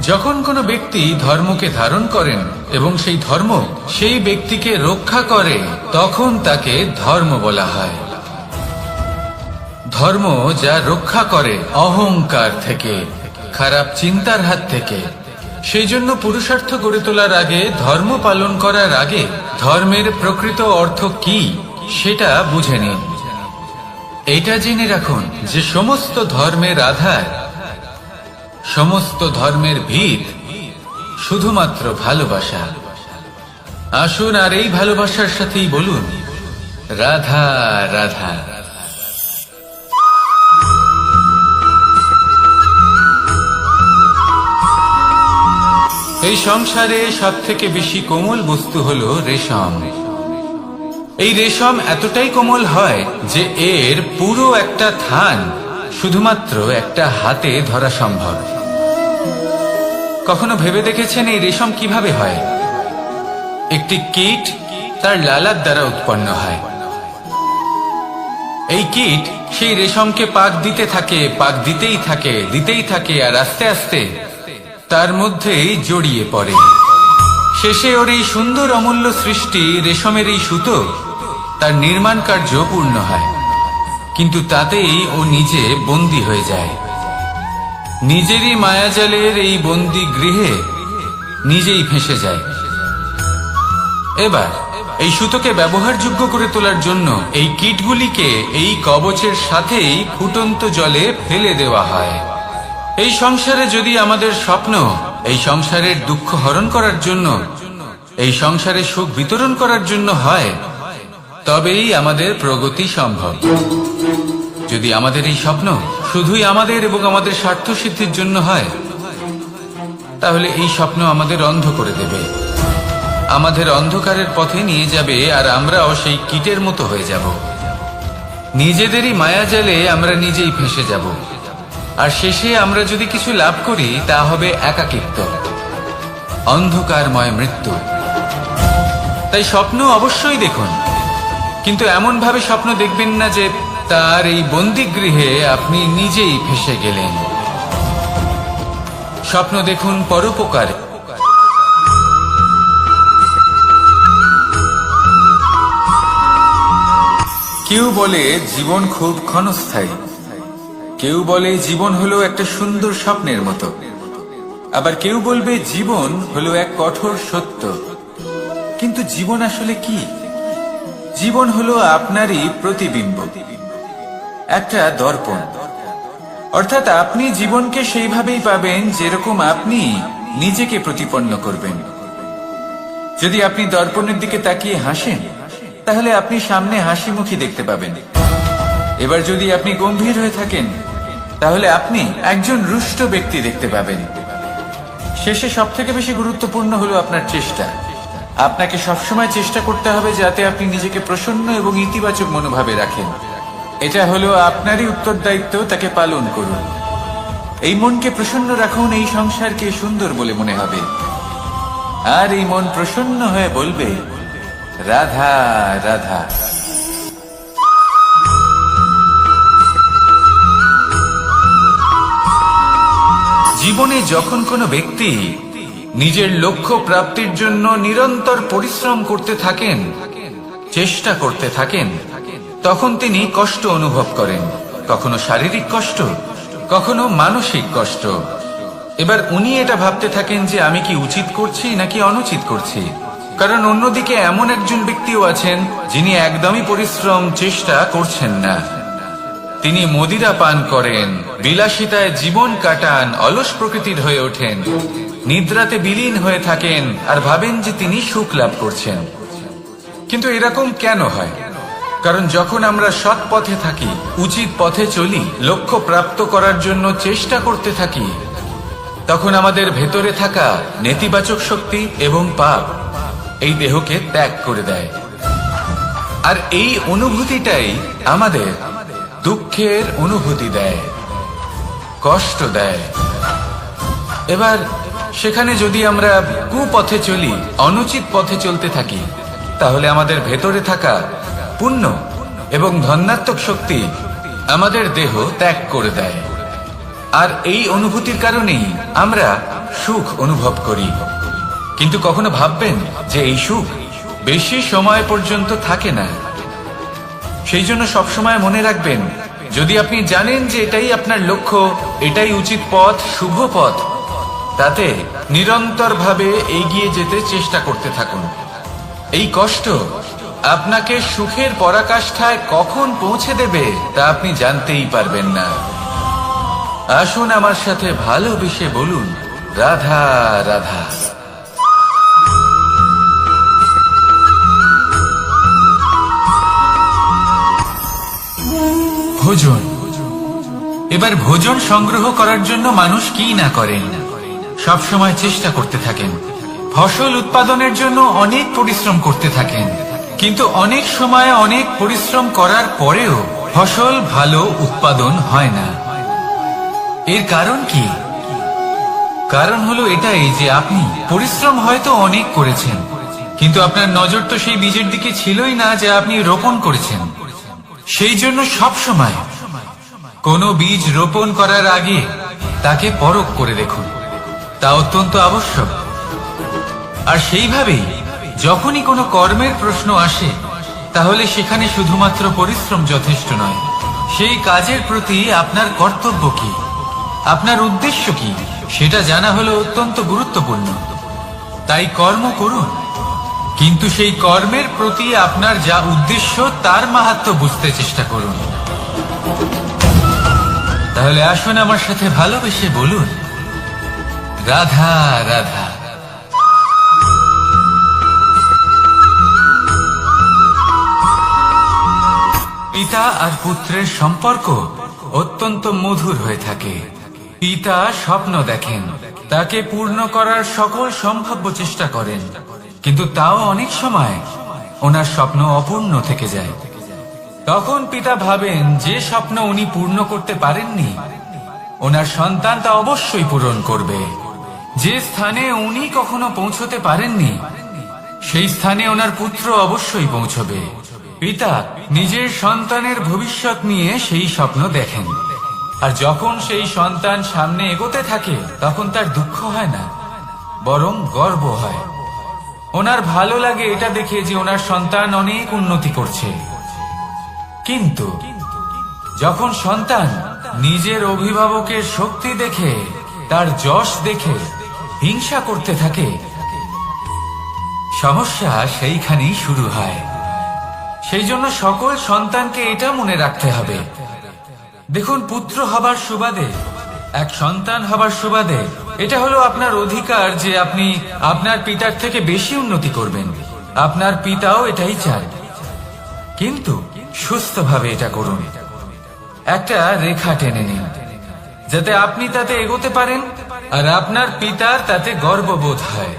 যখন কোনো ব্যক্তি ধর্মকে ধারণ করেন এবং সেই ধর্ম সেই ব্যক্তিকে রক্ষা করে, তখন তাকে ধর্ম বলা হয়। ধর্ম যা রক্ষা করে অহংকার থেকে, খারাপ চিন্তার হাত থেকে। সেই জন্য পুরুষার্থ গড়ে তোলার আগে, ধর্ম পালন করার আগে ধর্মের প্রকৃত অর্থ কি সেটা বুঝে নিন। এটা জেনে রাখুন যে সমস্ত ধর্মের আধার, সমস্ত ধর্মের ভিত শুধুমাত্র ভালোবাসা। আসুন আর এই ভালোবাসার সাথেই বলুন, রাধা রাধা। এই সংসারে সব থেকে বেশি কোমল বস্তু হলো রেশম। এই রেশম এতটাই কোমল হয় যে এর পুরো একটা থান শুধুমাত্র একটা হাতে ধরা সম্ভব। কখনো ভেবে দেখেছেন এই রেশম কিভাবে হয়? একটি কীট তার লালার দ্বারা উৎপন্ন হয়। এই কীট সেই রেশমকে পাক দিতে থাকে, পাক দিতেই থাকে, আর আস্তে আস্তে তার মধ্যেই জড়িয়ে পড়ে। শেষে ওর এই সুন্দর অমূল্য সৃষ্টি রেশমের এই সুতো, তার নির্মাণ কার্য পূর্ণ হয়। কিন্তু তাতেই ও নিজে বন্দী হয়ে যায়। নিজেরই মায়াজালের এই বন্দী গৃহে নিজেই ফেঁসে যায়। এবার এই সুতোকে ব্যবহারযোগ্য করে তোলার জন্য এই কীটগুলিকে এই কবচের সাথেই ফুটন্ত জলে ফেলে দেওয়া হয়। এই সংসারে যদি আমাদের স্বপ্ন এই সংসারের দুঃখ হরণ করার জন্য, এই সংসারে সুখ বিতরণ করার জন্য হয়, তবেই আমাদের প্রগতি সম্ভব। যদি আমাদের এই স্বপ্ন শুধুই আমাদের এবং আমাদের স্বার্থ সিদ্ধির জন্য হয়, তাহলে এই স্বপ্ন আমাদের অন্ধ করে দেবে, আমাদের অন্ধকারের পথে নিয়ে যাবে, আর আমরাও সেই কীটের মতো হয়ে যাব। নিজেদেরই মায়াজালে আমরা নিজেই ফেঁসে যাব। আর শেষে আমরা যদি কিছু লাভ করি, তা হবে একাকিত্ব, অন্ধকারময় মৃত্যু। তাই স্বপ্ন অবশ্যই দেখুন, কিন্তু এমন ভাবে স্বপ্ন দেখবেন না যে তার এই বন্দিগৃহে আপনি নিজেই ফেঁসে গেলেন। স্বপ্ন দেখুন পরোপকার। কেউ বলে জীবন খুব ক্ষণস্থায়ী, কেউ বলে জীবন হলো একটা সুন্দর স্বপ্নের মতো, আবার কেউ বলবে জীবন হলো এক কঠোর সত্য। কিন্তু জীবন আসলে কি? জীবন হলো আপনারই প্রতিবিম্ব, একটা দর্পণ। অর্থাৎ আপনি জীবনকে সেইভাবেই পাবেন যেরকম আপনি নিজেকে প্রতিপন্ন করবেন। যদি আপনি দর্পণের দিকে তাকিয়ে হাসেন, তাহলে আপনি সামনে হাসি মুখী দেখতে পাবেন। এবার যদি আপনি গম্ভীর হয়ে থাকেন, তাহলে আপনি একজন রুষ্ট ব্যক্তি দেখতে পাবেন। শেষে সবথেকে বেশি গুরুত্বপূর্ণ হলো আপনার চেষ্টা। আপনাকে সবসময় চেষ্টা করতে হবে যাতে আপনি নিজেকে প্রসন্ন এবং ইতিবাচক মনোভাবে রাখেন। এটা হলো আপনারই উত্তরদায়িত্ব, তাকে পালন করুন। এই মনকে প্রসন্ন রাখুন, এই সংসারকে সুন্দর বলে মনে হবে। আর এই মন প্রসন্ন হয়ে বলবে, রাধা রাধা। জীবনে যখন কোনো ব্যক্তি নিজের লক্ষ্য প্রাপ্তির জন্য নিরন্তর পরিশ্রম করতে থাকেন, চেষ্টা করতে থাকেন, তখন তিনি কষ্ট অনুভব করেন, কখনো শারীরিক কষ্ট, কখনো মানসিক কষ্ট। এবার উনি এটা ভাবতে থাকেন যে আমি কি উচিত করছি নাকি অনুচিত করছি। কারণ অন্যদিকে এমন একজন ব্যক্তিও আছেন যিনি একদমই পরিশ্রম চেষ্টা করছেন না। তিনি মদিরা পান করেন, বিলাসিতায় জীবন কাটান, অলস প্রকৃতির হয়ে ওঠেন, নিদ্রাতে বিলীন হয়ে থাকেন আর ভাবেন যে তিনি সুখ লাভ করছেন। কিন্তু এরকম কেন হয়? কারণ যখন আমরা সৎ পথে থাকি, উচিত পথে চলি, লক্ষ্য প্রাপ্ত করার জন্য চেষ্টা করতে থাকি, তখন আমাদের ভেতরে থাকা নেতিবাচক শক্তি এবং পাপ এই দেহকে ত্যাগ করে দেয়। আর এই অনুভূতিটাই আমাদের দুঃখের অনুভূতি দেয়, কষ্ট দেয়। এবার সেখানে যদি আমরা কুপথে চলি, অনুচিত পথে চলতে থাকি, তাহলে আমাদের ভেতরে থাকা পুণ্য এবং ধনাত্মক শক্তি আমাদের দেহ ত্যাগ করে দেয়। আর এই অনুভূতির কারণেই আমরা সুখ অনুভব করি। কিন্তু কখনো ভাববেন যে এই সুখ বেশি সময় পর্যন্ত থাকে না। সেই জন্য সবসময় মনে রাখবেন, যদি আপনি জানেন যে এটাই আপনার লক্ষ্য, এটাই উচিত পথ, শুভ পথ, তাতে নিরন্তরভাবে এগিয়ে যেতে চেষ্টা করতে থাকুন। এই কষ্ট আপনাকে সুখের পরাকাষ্ঠায় কখন পৌঁছে দেবে তা আপনি জানতেই পারবেন না। আসুন আমার সাথে ভালোবেসে বলুন, রাধা রাধা। ভোজন। এবার ভোজন সংগ্রহ করার জন্য মানুষ কি না করেন, সব সময় চেষ্টা করতে থাকেন। ফসল উৎপাদনের জন্য অনেক পরিশ্রম করতে থাকেন, কিন্তু অনেক সময় অনেক পরিশ্রম করার পরেও ফসল ভালো উৎপাদন হয় না। এর কারণ কি? কারণ হলো এটাই যে আপনি পরিশ্রম হয়তো অনেক করেছেন, কিন্তু আপনার নজর তো সেই বীজের দিকে ছিলই না যা আপনি রোপণ করেছেন। সেই জন্য সব সময় কোনো বীজ রোপণ করার আগে তাকে পরখ করে দেখুন, তা অত্যন্ত আবশ্যক। আর সেইভাবেই যখনই কোনো কর্মের প্রশ্ন আসে, তাহলে সেখানে শুধুমাত্র পরিশ্রম যথেষ্ট নয়। সেই কাজের প্রতি আপনার কর্তব্য কি, আপনার উদ্দেশ্য কি, সেটা জানা হলো অত্যন্ত গুরুত্বপূর্ণ। তাই কর্ম করুন, কিন্তু সেই কর্মের প্রতি আপনার যা উদ্দেশ্য তার মাহাত্ম্য বুঝতে চেষ্টা করুন। তাহলে আসুন আমার সাথে ভালোবেসে বলুন, রাধা রাধা। পিতা আর পুত্রের সম্পর্ক অত্যন্ত মধুর হয়ে থাকে। পিতা স্বপ্ন দেখেন, তাকে পূর্ণ করার সকল সম্ভাব্য চেষ্টা করেন, কিন্তু তাও অনেক সময় ওনার স্বপ্ন অপূর্ণ থেকে যায়। তখন পিতা ভাবেন যে স্বপ্ন উনি পূর্ণ করতে পারেননি, ওনার সন্তান তা অবশ্যই পূরণ করবে। যে স্থানে উনি কখনো পৌঁছতে পারেননি, সেই স্থানে ওনার পুত্র অবশ্যই পৌঁছবে। পিতা নিজের সন্তানের ভবিষ্যৎ নিয়ে সেই স্বপ্ন দেখেন, আর যখন সেই সন্তান সামনে এগোতে থাকে তখন তার দুঃখ হয় না, বরং গর্ব হয়। ওনার ভালো লাগে এটা দেখে যে ওনার সন্তান অনেক উন্নতি করছে। কিন্তু যখন সন্তান নিজের অভিভাবকের শক্তি দেখে, তার যশ দেখে হিংসা করতে থাকে, সমস্যা সেইখানেই শুরু হয়। সেই জন্য সকল সন্তানকে এটা মনে রাখতে হবে, দেখুন, পুত্র হবার সুবাদে, এক সন্তান হবার সুবাদে এটা হলো আপনার অধিকার যে আপনি আপনার পিতার থেকে বেশি উন্নতি করবেন। আপনার পিতাও এটাই চান, কিন্তু সুস্থভাবে এটা করুন। একটা রেখা টেনে নিন, যাতে আপনি তাতে এগোতে পারেন আর আপনার পিতার তাতে গর্ববোধ হয়,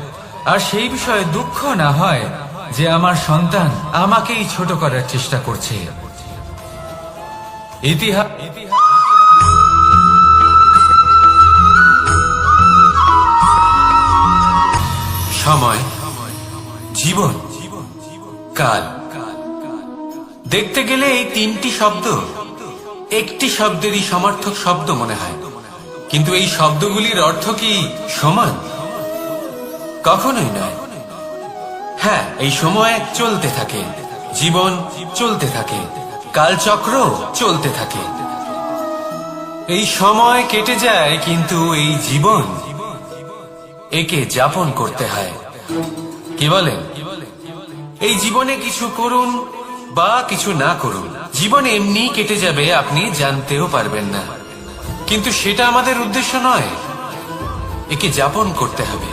আর সেই বিষয়ে দুঃখ না হয় যে আমার সন্তান আমাকেই ছোট করার চেষ্টা করছে। সময়, জীবন, কাল। দেখতে গেলে এই তিনটি শব্দ একটি শব্দেরই সমার্থক শব্দ মনে হয়, কিন্তু এই শব্দগুলির অর্থ কি সমান? কখনোই নয়। হ্যাঁ, এই সময় চলতে থাকে, জীবন চলতে থাকে, কালচক্র চলতে থাকে। এই সময় কেটে যায়, কিন্তু এই জীবন একে যাপন করতে হয়। কি বলেন? এই জীবনে কিছু করুন বা কিছু না করুন, জীবন এমনি কেটে যাবে, আপনি জানতেও পারবেন না। কিন্তু সেটা আমাদের উদ্দেশ্য নয়, একে যাপন করতে হবে।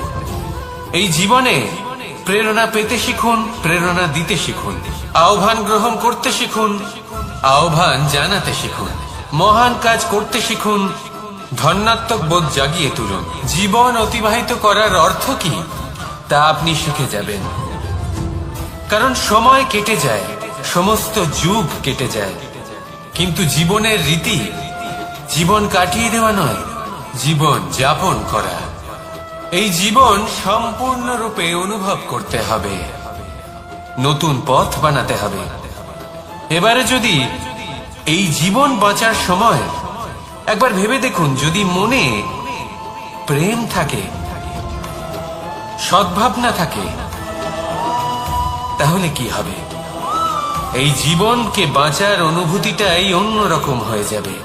এই জীবনে প্রেরণা পেতে শিখুন, প্রেরণা দিতে শিখুন, আহ্বান গ্রহণ করতে শিখুন, আহ্বান জানাতে শিখুন, মহান কাজ করতে শিখুন, ধন্যাত্মক বোধ জাগিয়ে তুলুন। জীবন অতিবাহিত করার অর্থ কি তা আপনি শিখে যাবেন। কারণ সময় কেটে যায়, সমস্ত যুগ কেটে যায়, কিন্তু জীবনের রীতি জীবন কাটিয়ে দেওয়া নয়, জীবন যাপন করা। এই জীবন সম্পূর্ণরূপে অনুভব করতে হবে, নতুন পথ বানাতে হবে। এবারে যদি এই জীবন বাঁচার সময় একবার ভেবে দেখুন, যদি মনে প্রেম থাকে, সদ্ভাবনা থাকে, তাহলে কি হবে? এই জীবনকে বাঁচার অনুভূতিটাই অন্যরকম হয়ে যাবে,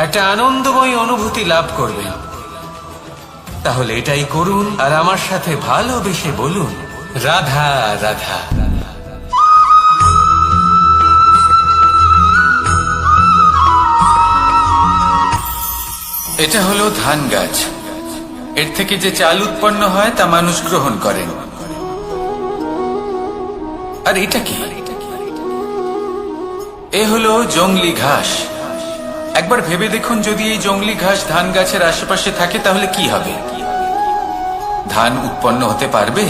একটা আনন্দময় অনুভূতি লাভ করবেন। তাহলে এটাই করুন, আর আমার সাথে ভালোবেসে বলুন, রাধা রাধা। এটা হলো ধান গাছ। এর থেকে যে চাল উৎপন্ন হয় তা মানুষ গ্রহণ করেন। আর এটা কি? এ হলো জংলি ঘাস। একবার ভেবে দেখুন, যদি এই জংলি ঘাস ধান গাছের আশেপাশে থাকে তাহলে কি হবে? ধান উৎপন্ন হতে পারবে?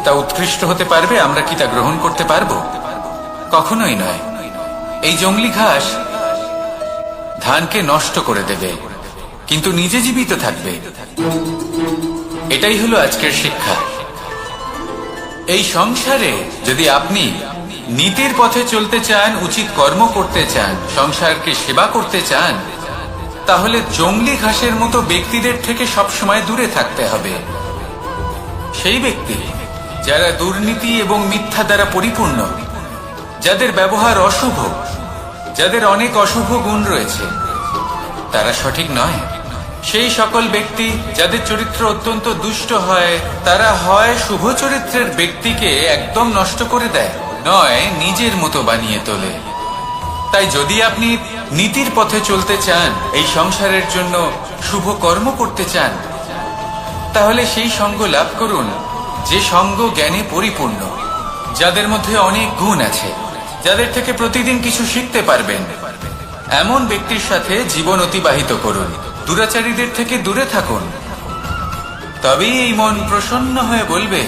তা উৎকৃষ্ট হতে পারবে? আমরা কি তা গ্রহণ করতে পারবো? কখনোই নয়। এই জংলি ঘাস ধানকে নষ্ট করে দেবে, কিন্তু নিজে জীবিত থাকবে। এটাই হলো আজকের শিক্ষা। এই সংসারে যদি আপনি নীতির পথে চলতে চান, উচিত কর্ম করতে চান, সংসারকে সেবা করতে চান, তাহলে জংলি ঘাসের মতো ব্যক্তিদের থেকে সবসময় দূরে থাকতে হবে। সেই ব্যক্তি যারা দুর্নীতি এবং মিথ্যা দ্বারা পরিপূর্ণ, যাদের ব্যবহার অশুভ, যাদের অনেক অশুভ গুণ রয়েছে, তারা সঠিক নয়। সেই সকল ব্যক্তি যাদের চরিত্র অত্যন্ত দুষ্ট হয়, তারা হয় শুভ চরিত্রের ব্যক্তিকে একদম নষ্ট করে দেয়, নয় নিজের মতো বানিয়ে তোলে। তাই যদি আপনি নীতির পথে চলতে চান, এই সংসারের জন্য শুভ কর্ম করতে চান, তাহলে সেই সঙ্গ লাভ করুন যে সঙ্গ জ্ঞানে পরিপূর্ণ, যাদের মধ্যে অনেক গুণ আছে, যাদের থেকে প্রতিদিন কিছু শিখতে পারবেন। এমন ব্যক্তির সাথে জীবন অতিবাহিত করুন, দুরাচারীদের থেকে দূরে থাকুন। তবেই এই মন প্রসন্ন হয়ে বলবে,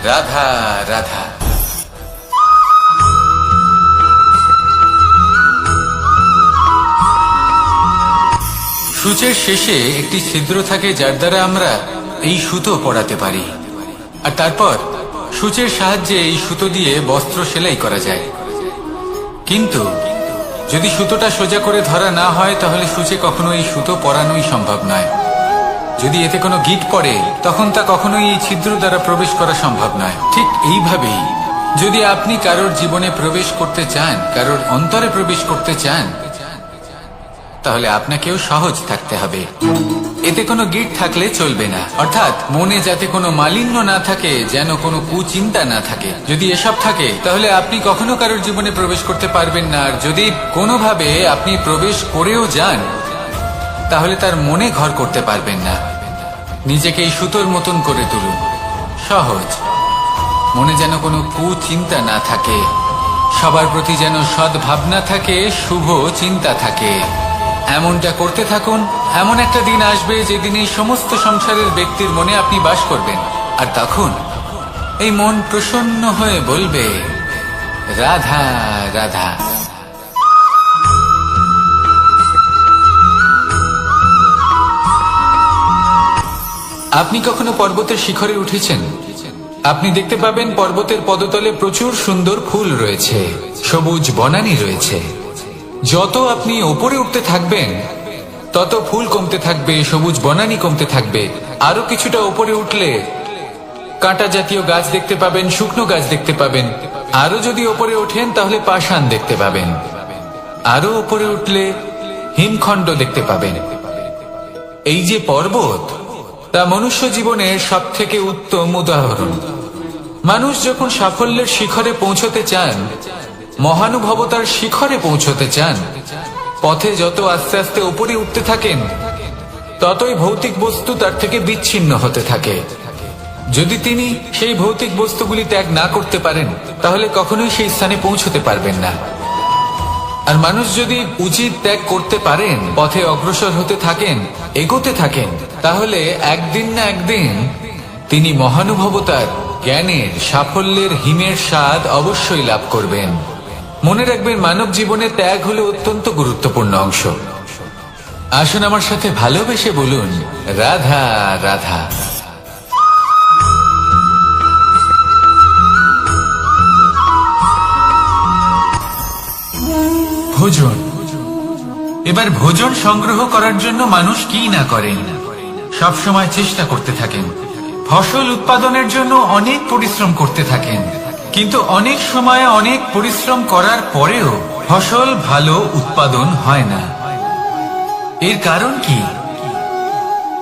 রাধা রাধা। সূচের শেষে একটি ছিদ্র থাকে, যার দ্বারা আমরা এই সুতো পরাতে পারি, আর তারপর সূচের সাহায্যে এই সুতো দিয়ে বস্ত্র সেলাই করা যায়। কিন্তু যদি সুতোটা সোজা করে ধরা না হয়, তাহলে সূচে কখনো এই সুতো পরানোই সম্ভব নয়। যদি এতে কোনো গিঁট পড়ে, তখন তা কখনোই এই ছিদ্র দ্বারা প্রবেশ করা সম্ভব নয়। ঠিক এইভাবেই যদি আপনি কারোর জীবনে প্রবেশ করতে চান, কারোর অন্তরে প্রবেশ করতে চান, তাহলে আপনাকেও সহজ থাকতে হবে। এতে কোনো গিঁট থাকলে চলবে না, অর্থাৎ মনে যাতে কোনো মালিন্য না থাকে, যেন কোনো কুচিন্তা না থাকে। যদি এসব থাকে, তাহলে আপনি কখনো কারোর জীবনে প্রবেশ করতে পারবেন না। আর যদি কোনোভাবে আপনি প্রবেশ করেও যান, তাহলে তার মনে ঘর করতে পারবেন না। নিজেকে এই সুতোর মতন করে তুলুন, সহজ। মনে যেন কোনো কুচিন্তা না থাকে, সবার প্রতি যেন সদ্ভাবনা থাকে, শুভ চিন্তা থাকে। এমনটা করতে থাকুন। এমন একটা দিন আসবে যেদিন এই সমস্ত সংসারের ব্যক্তির মনে আপনি বাস করবেন, আর তখন এই মন প্রসন্ন হয়ে বলবে, রাধা রাধা। আপনি কখনো পর্বতের শিখরে উঠেছেন? আপনি দেখতে পাবেন পর্বতের পদতলে প্রচুর সুন্দর ফুল রয়েছে, সবুজ বনানী রয়েছে। যত আপনি ওপরে উঠতে থাকবেন, তত ফুল কমতে থাকবে, সবুজ বনানী কমতে থাকবে। আরো কিছুটা ওপরে উঠলে কাঁটা জাতীয় গাছ দেখতে পাবেন, শুকনো গাছ দেখতে পাবেন। আরো যদি ওপরে ওঠেন তাহলে পাষাণ দেখতে পাবেন, আরো ওপরে উঠলে হিমখণ্ড দেখতে পাবেন। এই যে পর্বত, তা মনুষ্য জীবনের সব থেকে উত্তম উদাহরণ। মানুষ যখন সাফল্যের শিখরে পৌঁছতে চান, মহানুভবতার শিখরে পৌঁছতে চান, পথে যত আস্তে আস্তে উপরে উঠতে থাকেন, ততই ভৌতিক বস্তু তার থেকে বিচ্ছিন্ন হতে থাকে। যদি তিনি সেই ভৌতিক বস্তুগুলি ত্যাগ না করতে পারেন, তাহলে কখনোই সেই স্থানে পৌঁছতে পারবেন না। আর মানুষ যদি উচিত ত্যাগ করতে পারেন, পথে অগ্রসর হতে থাকেন, এগোতে থাকেন, তাহলে একদিন না একদিন তিনি মহানুভবতার, জ্ঞানের, সাফল্যের হিমের স্বাদ অবশ্যই লাভ করবেন। মনে রাখবেন, মানব জীবনে ত্যাগ হলো অত্যন্ত গুরুত্বপূর্ণ অংশ। আসুন আমার সাথে ভালোবেসে বলুন, রাধা রাধা। ভোজন। এবার ভোজন সংগ্রহ করার জন্য মানুষ কি না করেন, সব সময় চেষ্টা করতে থাকেন। ফসল উৎপাদনের জন্য অনেক পরিশ্রম করতে থাকেন, কিন্তু অনেক সময় অনেক পরিশ্রম করার পরেও ফসল ভালো উৎপাদন হয় না। এর কারণ কি?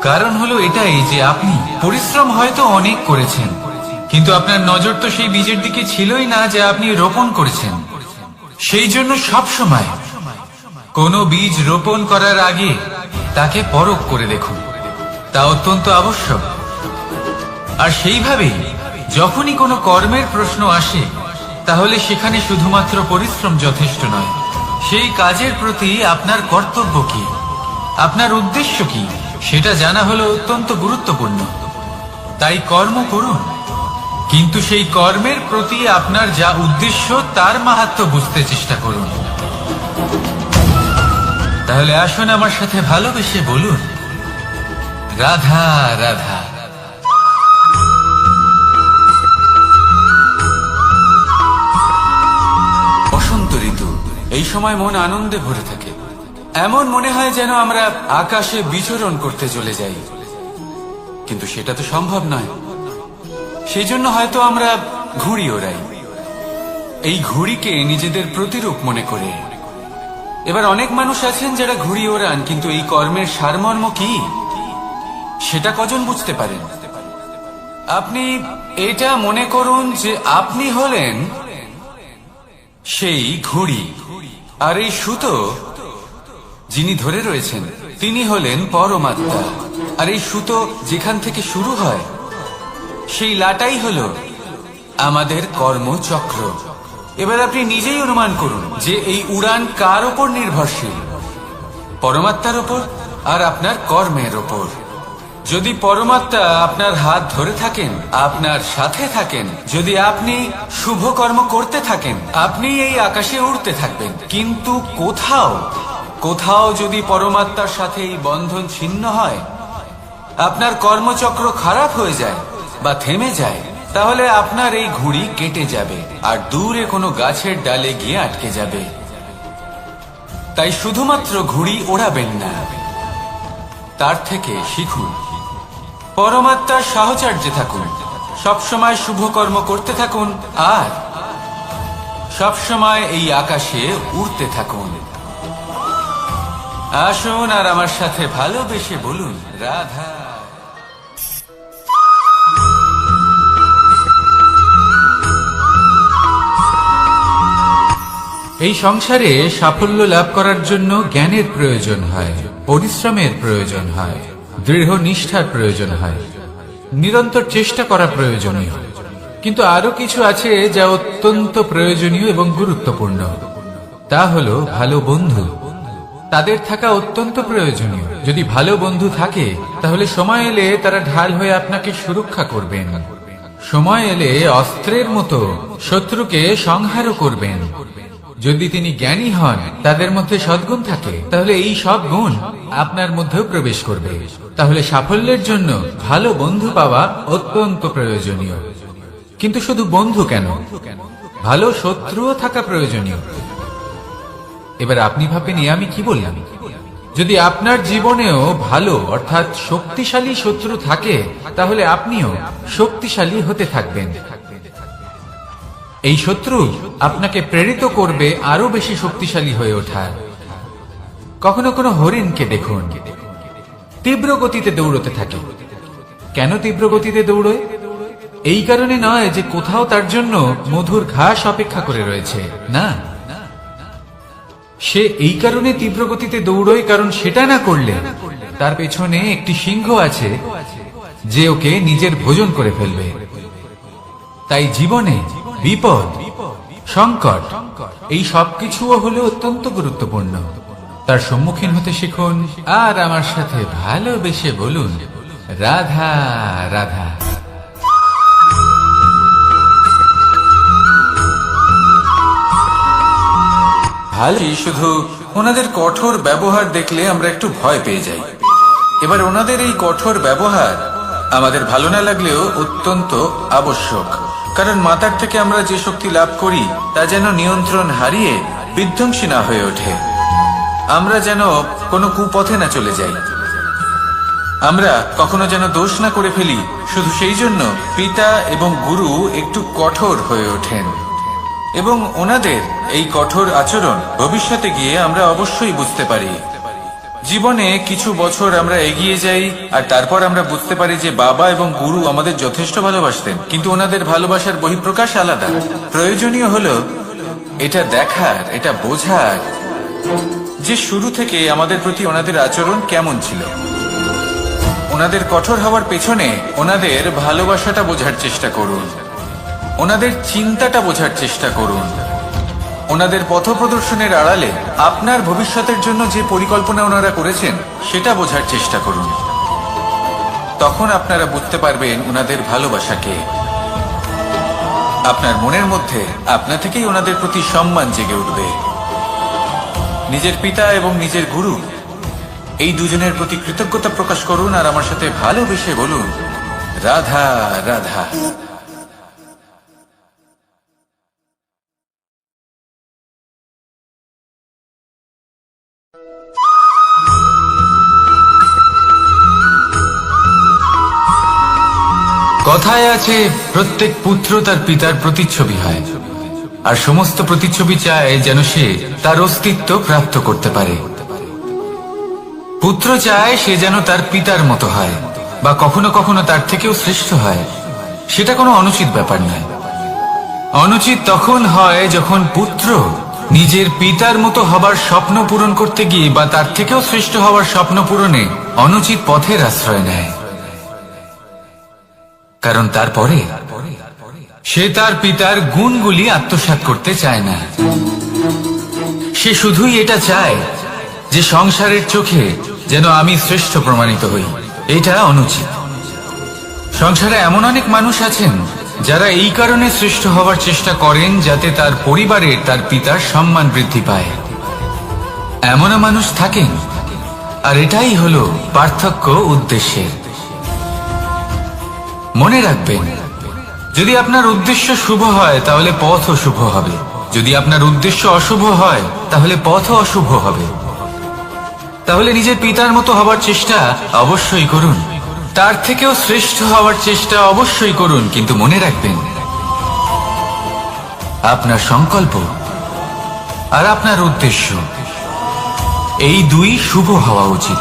কারণ হলো এটাই যে আপনি পরিশ্রম হয়তো অনেক করেছেন, কিন্তু আপনার নজর তো সেই বীজের দিকে ছিলই না যা আপনি রোপণ করেছেন। সেই জন্য সব সময় কোনো বীজ রোপণ করার আগে তাকে পরখ করে দেখুন, তা অত্যন্ত আবশ্যক। আর সেইভাবেই যখনই কোনো কর্মের প্রশ্ন আসে, তাহলে সেখানে শুধুমাত্র পরিশ্রম যথেষ্ট নয়। সেই কাজের প্রতি আপনার কর্তব্য কি, আপনার উদ্দেশ্য কি, সেটা জানা হলো অত্যন্ত গুরুত্বপূর্ণ। তাই কর্ম করুন, কিন্তু সেই কর্মের প্রতি আপনার যা উদ্দেশ্য তার মাহাত্ম্য বুঝতে চেষ্টা করুন। তাহলে আসুন আমার সাথে ভালোবেসে বলুন, রাধা রাধা। বসন্ত ঋতু, এই সময় মন আনন্দে ভরে থাকে। এমন মনে হয় যেন আমরা আকাশে বিচরণ করতে চলে যাই, কিন্তু সেটা তো সম্ভব নয়। সেই জন্য হয়তো আমরা ঘুড়ি ওড়াই, এই ঘুড়িকে নিজেদের প্রতিরূপ মনে করে। এবার অনেক মানুষ আছেন যারা ঘুড়ি ওড়ান, কিন্তু এই কর্মের সারমর্ম কি সেটা কজন বুঝতে পারেন? আপনি এটা মনে করুন যে আপনি হলেন সেই ঘুড়ি, আর এই সুতো যিনি ধরে রয়েছেন তিনি হলেন পরমাত্মা। আর এই সুতো যেখান থেকে শুরু হয়, সেই লাটাই হলো আমাদের কর্মচক্র। এবার আপনি নিজেই অনুমান করুন যে এই উড়ান কার ওপর নির্ভরশীল, পরমাত্মার ওপর আর আপনার কর্মের ওপর। যদি পরমাত্মা আপনার হাত ধরে থাকেন, আপনার সাথে থাকেন, যদি আপনি শুভ কর্ম করতে থাকেন, আপনি এই আকাশে উড়তে থাকবেন। কিন্তু কোথাও কোথাও যদি পরমাত্মার সাথে এই বন্ধন ছিন্ন হয়, আপনার কর্মচক্র খারাপ হয়ে যায় বা থেমে যায়, তাহলে আপনার এই ঘুড়ি কেটে যাবে আর দূরে কোনো গাছের ডালে গিয়ে আটকে যাবে। তাই শুধুমাত্র ঘুড়ি ওড়াবেন না, তার থেকে শিখুন, পরমাত্মার সাহচর্যে থাকুন, সবসময় শুভ কর্ম করতে থাকুন আর সবসময় এই আকাশে উড়তে থাকুন। আসুন আর আমার সাথে ভালোবেসে বলুন, রাধা। এই সংসারে সাফল্য লাভ করার জন্য জ্ঞানের প্রয়োজন হয়, পরিশ্রমের প্রয়োজন হয়, দৃঢ় নিষ্ঠার প্রয়োজন হয়, নিরন্তর চেষ্টা করা প্রয়োজনীয়। কিন্তু আরো কিছু আছে যা অত্যন্ত প্রয়োজনীয় এবং গুরুত্বপূর্ণ। তা হলো ভালো বন্ধু। তাদের থাকা অত্যন্ত প্রয়োজনীয়। যদি ভালো বন্ধু থাকে, তাহলে সময় এলে তারা ঢাল হয়ে আপনাকে সুরক্ষা করবেন। সময় এলে অস্ত্রের মতো শত্রুকে সংহারও করবেন। যদি তিনি জ্ঞানী হন, তাদের মধ্যে সদ্গুণ থাকে, তাহলে এই সব গুণ আপনার মধ্যেও প্রবেশ করবে। তাহলে সাফল্যের জন্য ভালো বন্ধু পাওয়া অত্যন্ত প্রয়োজনীয়। কিন্তু শুধু বন্ধু কেন, ভালো শত্রুও থাকা প্রয়োজনীয়। এবার আপনি ভাবেন, আমি কি বললাম? যদি আপনার জীবনেও ভালো অর্থাৎ শক্তিশালী শত্রু থাকে, তাহলে আপনিও শক্তিশালী হতে থাকবেন। এই শত্রু আপনাকে প্রেরিত করবে আরো বেশি শক্তিশালী হয়ে ওঠার। কখনো কোনো হরিণকে দেখুন, তীব্র গতিতে দৌড়তে থাকে। কেন তীব্র গতিতে দৌড়য়? এই কারণে নয় যে কোথাও তার জন্য মধুর ঘাস অপেক্ষা করে রয়েছে, না, সে এই কারণে তীব্র গতিতে দৌড়য় কারণ সেটা না করলে তার পেছনে একটি সিংহ আছে যে ওকে নিজের ভোজন করে ফেলবে। তাই জীবনে বিপদ, সংকট, এই সবকিছুও হলো অত্যন্ত গুরুত্বপূর্ণ। তার সম্মুখীন হতে শিখুন আর আমার সাথে ভালোবেসে বলুন, রাধা রাধা। ভালোই, শুধু ওনাদের কঠোর ব্যবহার দেখলে আমরা একটু ভয় পেয়ে যাই। এবার ওনাদের এই কঠোর ব্যবহার আমাদের ভালো না লাগলেও অত্যন্ত আবশ্যক, কারণ মাতার থেকে আমরা যে শক্তি লাভ করি তা যেন নিয়ন্ত্রণ হারিয়ে বিধ্বংসী না হয়ে ওঠে। আমরা যেন কোনো কুপথে না চলে যাই, আমরা কখনো যেন দোষ না করে ফেলি। শুধু সেই জন্য পিতা এবং গুরু একটু কঠোর হয়ে ওঠেন, এবং ওনাদের এই কঠোর আচরণ ভবিষ্যতে গিয়ে আমরা অবশ্যই বুঝতে পারি। জীবনে কিছু বছর আমরা এগিয়ে যাই আর তারপর আমরা বুঝতে পারি যে বাবা এবং গুরু আমাদের যথেষ্ট ভালোবাসতেন, কিন্তু ওনাদের ভালোবাসার বহিঃপ্রকাশ আলাদা। প্রয়োজনীয় হলো এটা দেখার, এটা বোঝার যে শুরু থেকে আমাদের প্রতি ওনাদের আচরণ কেমন ছিল। ওনাদের কঠোর হওয়ার পেছনে ওনাদের ভালোবাসাটা বোঝার চেষ্টা করুন, ওনাদের চিন্তাটা বোঝার চেষ্টা করুন, ওনাদের পথপ্রদর্শনের আড়ালে আপনার ভবিষ্যতের জন্য যে পরিকল্পনা ওনারা করেছেন সেটা বোঝার চেষ্টা করুন। তখন আপনারা বুঝতে পারবেন ওনাদের ভালোবাসাকে। আপনার মনের মধ্যে আপনা থেকেই ওনাদের প্রতি সম্মান জেগে উঠবে। নিজের পিতা এবং নিজের গুরু এই দুজনের প্রতি কৃতজ্ঞতা প্রকাশ করুন আর আমার সাথে ভালোবেসে বলুন, রাধা রাধা। কথায় আছে, প্রত্যেক পুত্র তার পিতার প্রতিচ্ছবি হয়, আর সমস্ত প্রতিচ্ছবি চায় যেন সে তার অস্তিত্ব প্রাপ্ত করতে পারে। পুত্র চায় সে যেন তার পিতার মতো হয়, বা কখনো কখনো তার থেকেও শ্রেষ্ঠ হয়। সেটা কোনো অনুচিত ব্যাপার নয়। অনুচিত তখন হয় যখন পুত্র নিজের পিতার মতো হবার স্বপ্ন পূরণ করতে গিয়ে বা তার থেকেও শ্রেষ্ঠ হওয়ার স্বপ্ন পূরণে অনুচিত পথের আশ্রয় নেয়। কারণ তারপরে সে তার পিতার গুণগুলি আত্মসাৎ করতে চায় না। সে শুধুই এটা চায় যে সংসারের চোখে যেন আমি শ্রেষ্ঠ প্রমাণিত হই। এটা অনুচিত। সংসারে এমন অনেক মানুষ আছেন যারা এই কারণে শ্রেষ্ঠ হওয়ার চেষ্টা করেন যাতে তার পরিবারের তার পিতার সম্মান বৃদ্ধি পায়। এমনও মানুষ থাকেন, আর এটাই হলো পার্থক্য উদ্দেশ্যের। মনে রাখবেন, যদি আপনার উদ্দেশ্য শুভ হয় তাহলে পথও শুভ হবে, যদি আপনার উদ্দেশ্য অশুভ হয় তাহলে পথও অশুভ হবে। তাহলে নিজের পিতার মতো হবার চেষ্টা অবশ্যই করুন, তার থেকেও শ্রেষ্ঠ হওয়ার চেষ্টা অবশ্যই করুন, কিন্তু মনে রাখবেন আপনার সংকল্প আর আপনার উদ্দেশ্য এই দুই শুভ হওয়া উচিত।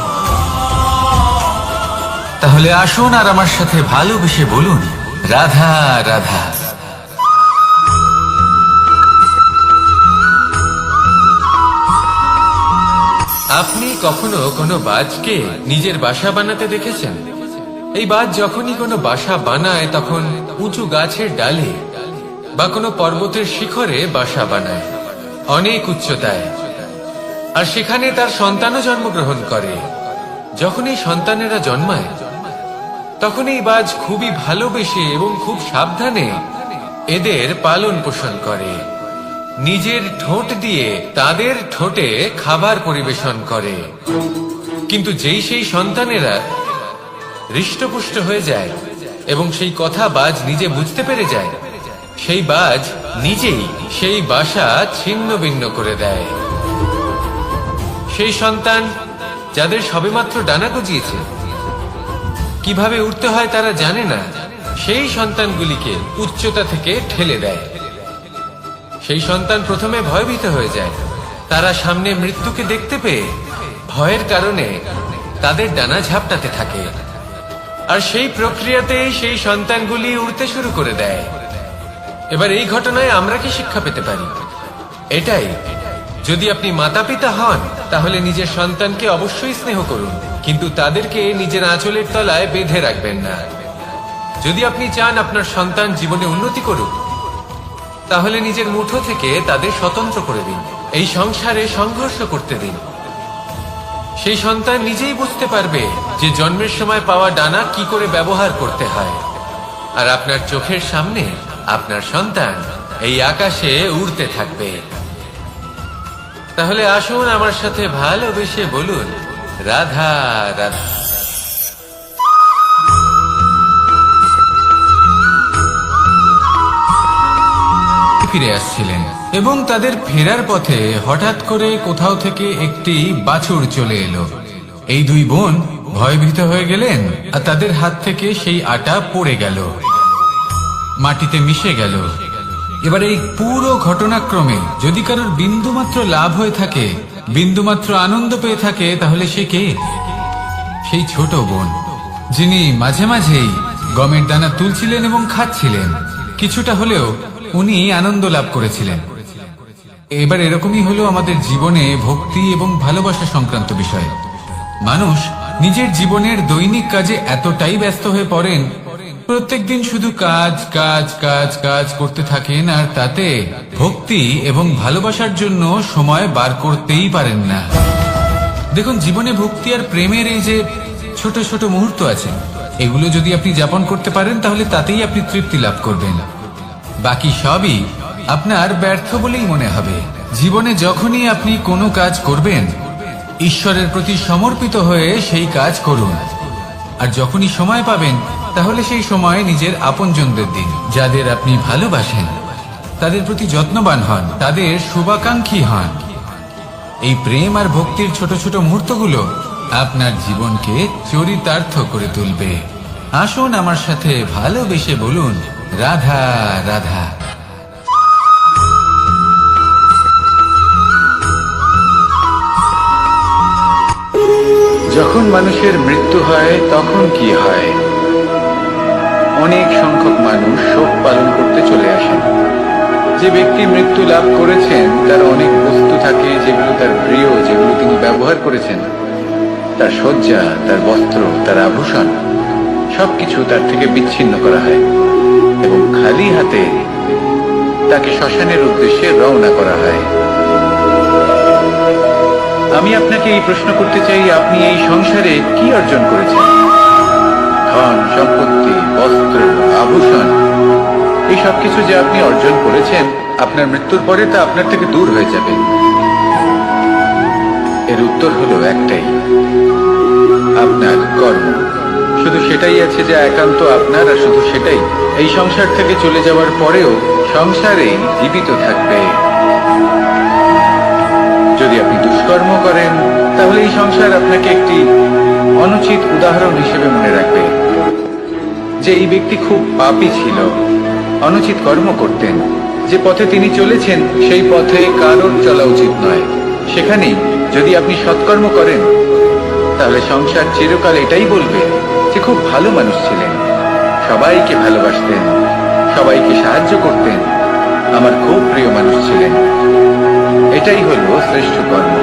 তাহলে আসুন আর আমার সাথে ভালোবেসে বলুন, রাধা রাধা। আপনি কখনো কোনো বাজকে নিজের বাসা বানাতে দেখেছেন? এই বাজ যখনই কোনো বাসা বানায় তখন উঁচু গাছের ডালে বা কোনো পর্বতের শিখরে বাসা বানায়, অনেক উচ্চতায়, আর সেখানে তার সন্তানও জন্মগ্রহণ করে। যখন এই সন্তানেরা জন্মায় তখন এই বাজ খুবই ভালোবেসে এবং খুব সাবধানে এদের পালন পোষণ করে। নিজের ঠোঁট দিয়ে তাদের ঠোঁটে খাবার পরিবেশন করে। কিন্তু যেই সেই সন্তানেরা হৃষ্টপুষ্ট হয়ে যায় এবং সেই কথা বাজ নিজে বুঝতে পেরে যায়, সেই বাজ নিজেই সেই বাসা ছিন্ন ভিন্ন করে দেয়। সেই সন্তান যাদের সবেমাত্র ডানা গজিয়েছে, কিভাবে উঠতে হয় তারা জানে না, সেই সন্তানগুলিকে উচ্চতা থেকে ঠেলে দেয় সেই সন্তান প্রথমে ভয়ভীত হয়ে যায়। তারা সামনে মৃত্যুকে দেখতে পেয়ে ভয়ের কারণে তাদের ডানা ঝাপটাতে থাকে, আর সেই প্রক্রিয়াতেই সেই সন্তানগুলি উড়তে শুরু করে দেয়। এবার এই ঘটনায় আমরা কি শিক্ষা পেতে পারি? এটাই, যদি আপনি মাতা পিতা হন তাহলে নিজের সন্তানকে অবশ্যই স্নেহ করুন, কিন্তু তাদেরকে নিজের আঁচলের তলায় বেঁধে রাখবেন না। যদি আপনি চান আপনার সন্তান জীবনে উন্নতি করুক, তাহলে নিজের মুঠো থেকে তাদের স্বতন্ত্র করে দিন। এই সংসারে সংঘর্ষ করতে দিন। সেই সন্তান নিজেই বুঝতে পারবে যে জন্মের সময় পাওয়া ডানা কি করে ব্যবহার করতে হয়। আর আপনার চোখের সামনে আপনার সন্তান এই আকাশে উড়তে থাকবে। তাহলে আসুন আমার সাথে ভালোবেসে বলুন, রাধা রাধা। ফিরে আসছিলেন এবং তাদের ফেরার পথে হঠাৎ করে কোথাও থেকে একটি বাছুর চলে এলো। এই দুই বোন ভয়ভীত হয়ে গেলেন, আর তাদের হাত থেকে সেই আটা পড়ে গেল, মাটিতে মিশে গেল। এবার এই পুরো ঘটনাক্রমে যদি কারোর বিন্দুমাত্র লাভ হয়ে থাকে, বিন্দুমাত্র আনন্দ পেয়ে থাকে, তাহলে সে কে? সেই ছোট বোন, যিনি মাঝে মাঝেই গমের দানা তুলছিলেন এবং খাচ্ছিলেন। কিছুটা হলেও উনি আনন্দ লাভ করেছিলেন। এবার এরকমই হলো আমাদের জীবনে ভক্তি এবং ভালোবাসা সংক্রান্ত বিষয়। মানুষ নিজের জীবনের দৈনিক কাজে এতটাই ব্যস্ত হয়ে পড়েন, প্রত্যেকদিন শুধু কাজ কাজ কাজ কাজ করতে থাকেন, আর তাতে ভক্তি এবং ভালোবাসার জন্য সময় বার করতেই পারেন না। দেখুন, জীবনে ভক্তি আর প্রেমের এই যে ছোট ছোট মুহূর্ত আছে, এগুলো যদি আপনি যাপন করতে পারেন তাহলে তাতেই আপনি তৃপ্তি লাভ করবেন। বাকি সবই আপনার ব্যর্থ বলেই মনে হবে। জীবনে যখনই আপনি কোনো কাজ করবেন, ঈশ্বরের প্রতি সমর্পিত হয়ে সেই কাজ করুন। আর যখনই সময় পাবেন, তাহলে সেই সময় নিজের আপনজনদের দিন। যাদের আপনি ভালোবাসেন তাদের প্রতি যত্নবান হন, তাদের শুভাকাঙ্ক্ষী হন। এই প্রেম আর ভক্তির ছোট ছোট মুহূর্তগুলো আপনার জীবনকে চরিতার্থ করে তুলবে। আসুন আমার সাথে ভালোবেসে বলুন, রাধা রাধা। যখন মানুষের মৃত্যু হয় তখন কি হয়? অনেক সংখ্যক মানুষ শোক পালন করতে চলে আসেন। যে ব্যক্তি মৃত্যু লাভ করেছেন তার অনেক বস্তু থাকে যেগুলো তার প্রিয়, যেগুলো তিনি ব্যবহার করেছেন। তার শয্যা, তার বস্ত্র, তার আভূষণ সবকিছু তার থেকে বিচ্ছিন্ন করা হয় এবং খালি হাতে তাকে শ্মশানের উদ্দেশ্যে রওনা করা হয়। আমি আপনাকে এই প্রশ্ন করতে চাই, আপনি এই সংসারে কি অর্জন করেছেন? ধন সম্পত্তি, বস্ত্র, আভূষণ, এই সবকিছু যে আপনি অর্জন করেছেন, আপনার মৃত্যুর পরে তা আপনার থেকে দূর হয়ে যাবে। এর উত্তর হলো একটাই, আপনার কর্ম। শুধু সেটাই আছে যা একান্ত আপনার, আর শুধু সেটাই এই সংসার থেকে চলে যাওয়ার পরেও সংসারেই জীবিত থাকবে। যদি আপনি দুষ্কর্ম করেন, তাহলে এই সংসার আপনাকে একটি অনুচিত উদাহরণ হিসেবে মনে রাখবে যে এই ব্যক্তি খুব পাপী ছিল, অনুচিত কর্ম করতেন। যে পথে তিনি চলেছেন সেই পথে কারোর চলা উচিত নয়। সেখানেই যদি আপনি সৎকর্ম করেন, তাহলে সংসার চিরকাল এটাই বলবে যে খুব ভালো মানুষ ছিলেন, সবাইকে ভালোবাসতেন, সবাইকে সাহায্য করতেন, আমার খুব প্রিয় মানুষ ছিলেন। এটাই হলো শ্রেষ্ঠ কর্ম।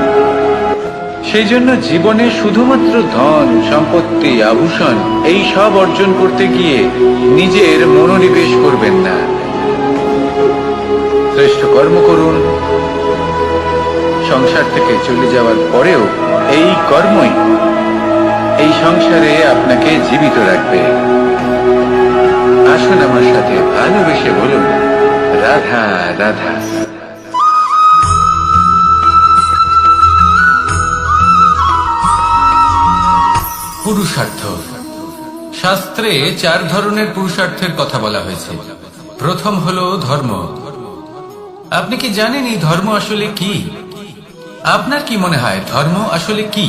সেই জন্য জীবনে শুধুমাত্র ধন সম্পত্তি, আভূষণ এই সব অর্জন করতে গিয়ে নিজের মনোনিবেশ করবেন না। শ্রেষ্ঠ কর্ম করুন। সংসার থেকে চলে যাওয়ার পরেও এই কর্মই এই সংসারে আপনাকে জীবিত রাখবে। আসুন আমার সাথে ভালোবেসে বলুন, রাধা রাধা। পুরুষার্থ। শাস্ত্রে 4 ধরনের পুরুষার্থের কথা বলা হয়েছে। প্রথম হলো ধর্ম। আপনি কি জানেন এই ধর্ম আসলে কি? আপনার কি মনে হয় ধর্ম আসলে কি?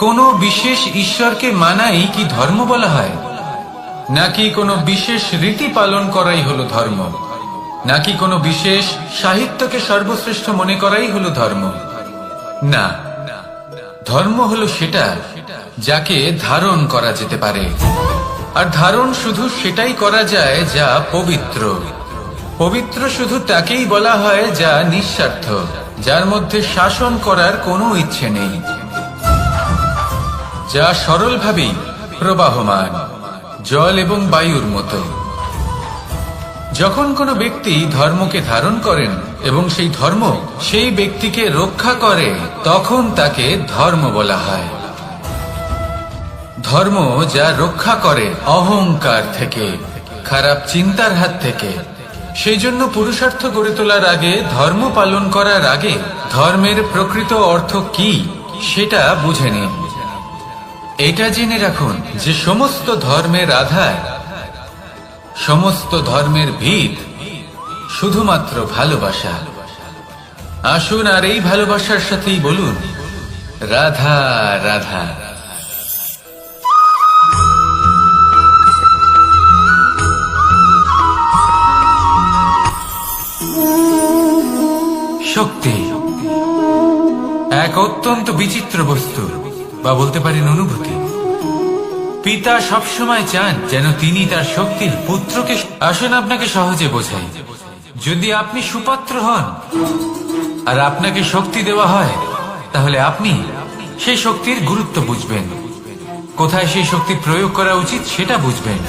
কোন বিশেষ ঈশ্বরকে মানাই কি ধর্ম বলা হয়, নাকি কোনো বিশেষ রীতি পালন করাই হলো ধর্ম? নাকি কোনো বিশেষ সাহিত্যকে সর্বশ্রেষ্ঠ মনে করাই হলো ধর্ম? না, ধর্ম হলো সেটা যাকে ধারণ করা যেতে পারে, আর ধারণ শুধু সেটাই করা যায় যা পবিত্র। পবিত্র শুধু তাকেই বলা হয় যা নিঃস্বার্থ, যার মধ্যে শাসন করার কোনো ইচ্ছে নেই, যা সরলভাবেই প্রবাহমান, জল এবং বায়ুর মতো। যখন কোনো ব্যক্তি ধর্মকে ধারণ করেন এবং সেই ধর্ম সেই ব্যক্তিকে রক্ষা করে, তখন তাকে ধর্ম বলা হয়। ধর্ম যা রক্ষা করে অহংকার থেকে, খারাপ চিন্তার হাত থেকে। সেই জন্য পুরুষার্থ গড়ে তোলার আগে, ধর্ম পালন করার আগে ধর্মের প্রকৃত অর্থ কি সেটা বুঝে নিন। এটা জেনে রাখুন যে সমস্ত ধর্মের আধার, সমস্ত ধর্মের ভিত শুধুমাত্র ভালোবাসা। আসুন আর এই ভালোবাসার সাথেই বলুন রাধা রাধা। শক্তি এক অত্যন্ত বিচিত্র বস্তু, বা বলতে পারেন অনুভূতি। পিতা সবসময় চান যেন তিনি তার শক্তির পুত্রকে। আসুন আপনাকে সহজে বোঝাই। যদি আপনি সুপাত্র হন আর আপনাকে শক্তি দেওয়া হয়, তাহলে আপনি সেই শক্তির গুরুত্ব বুঝবেন, কোথায় সেই শক্তি প্রয়োগ করা উচিত সেটা বুঝবেন।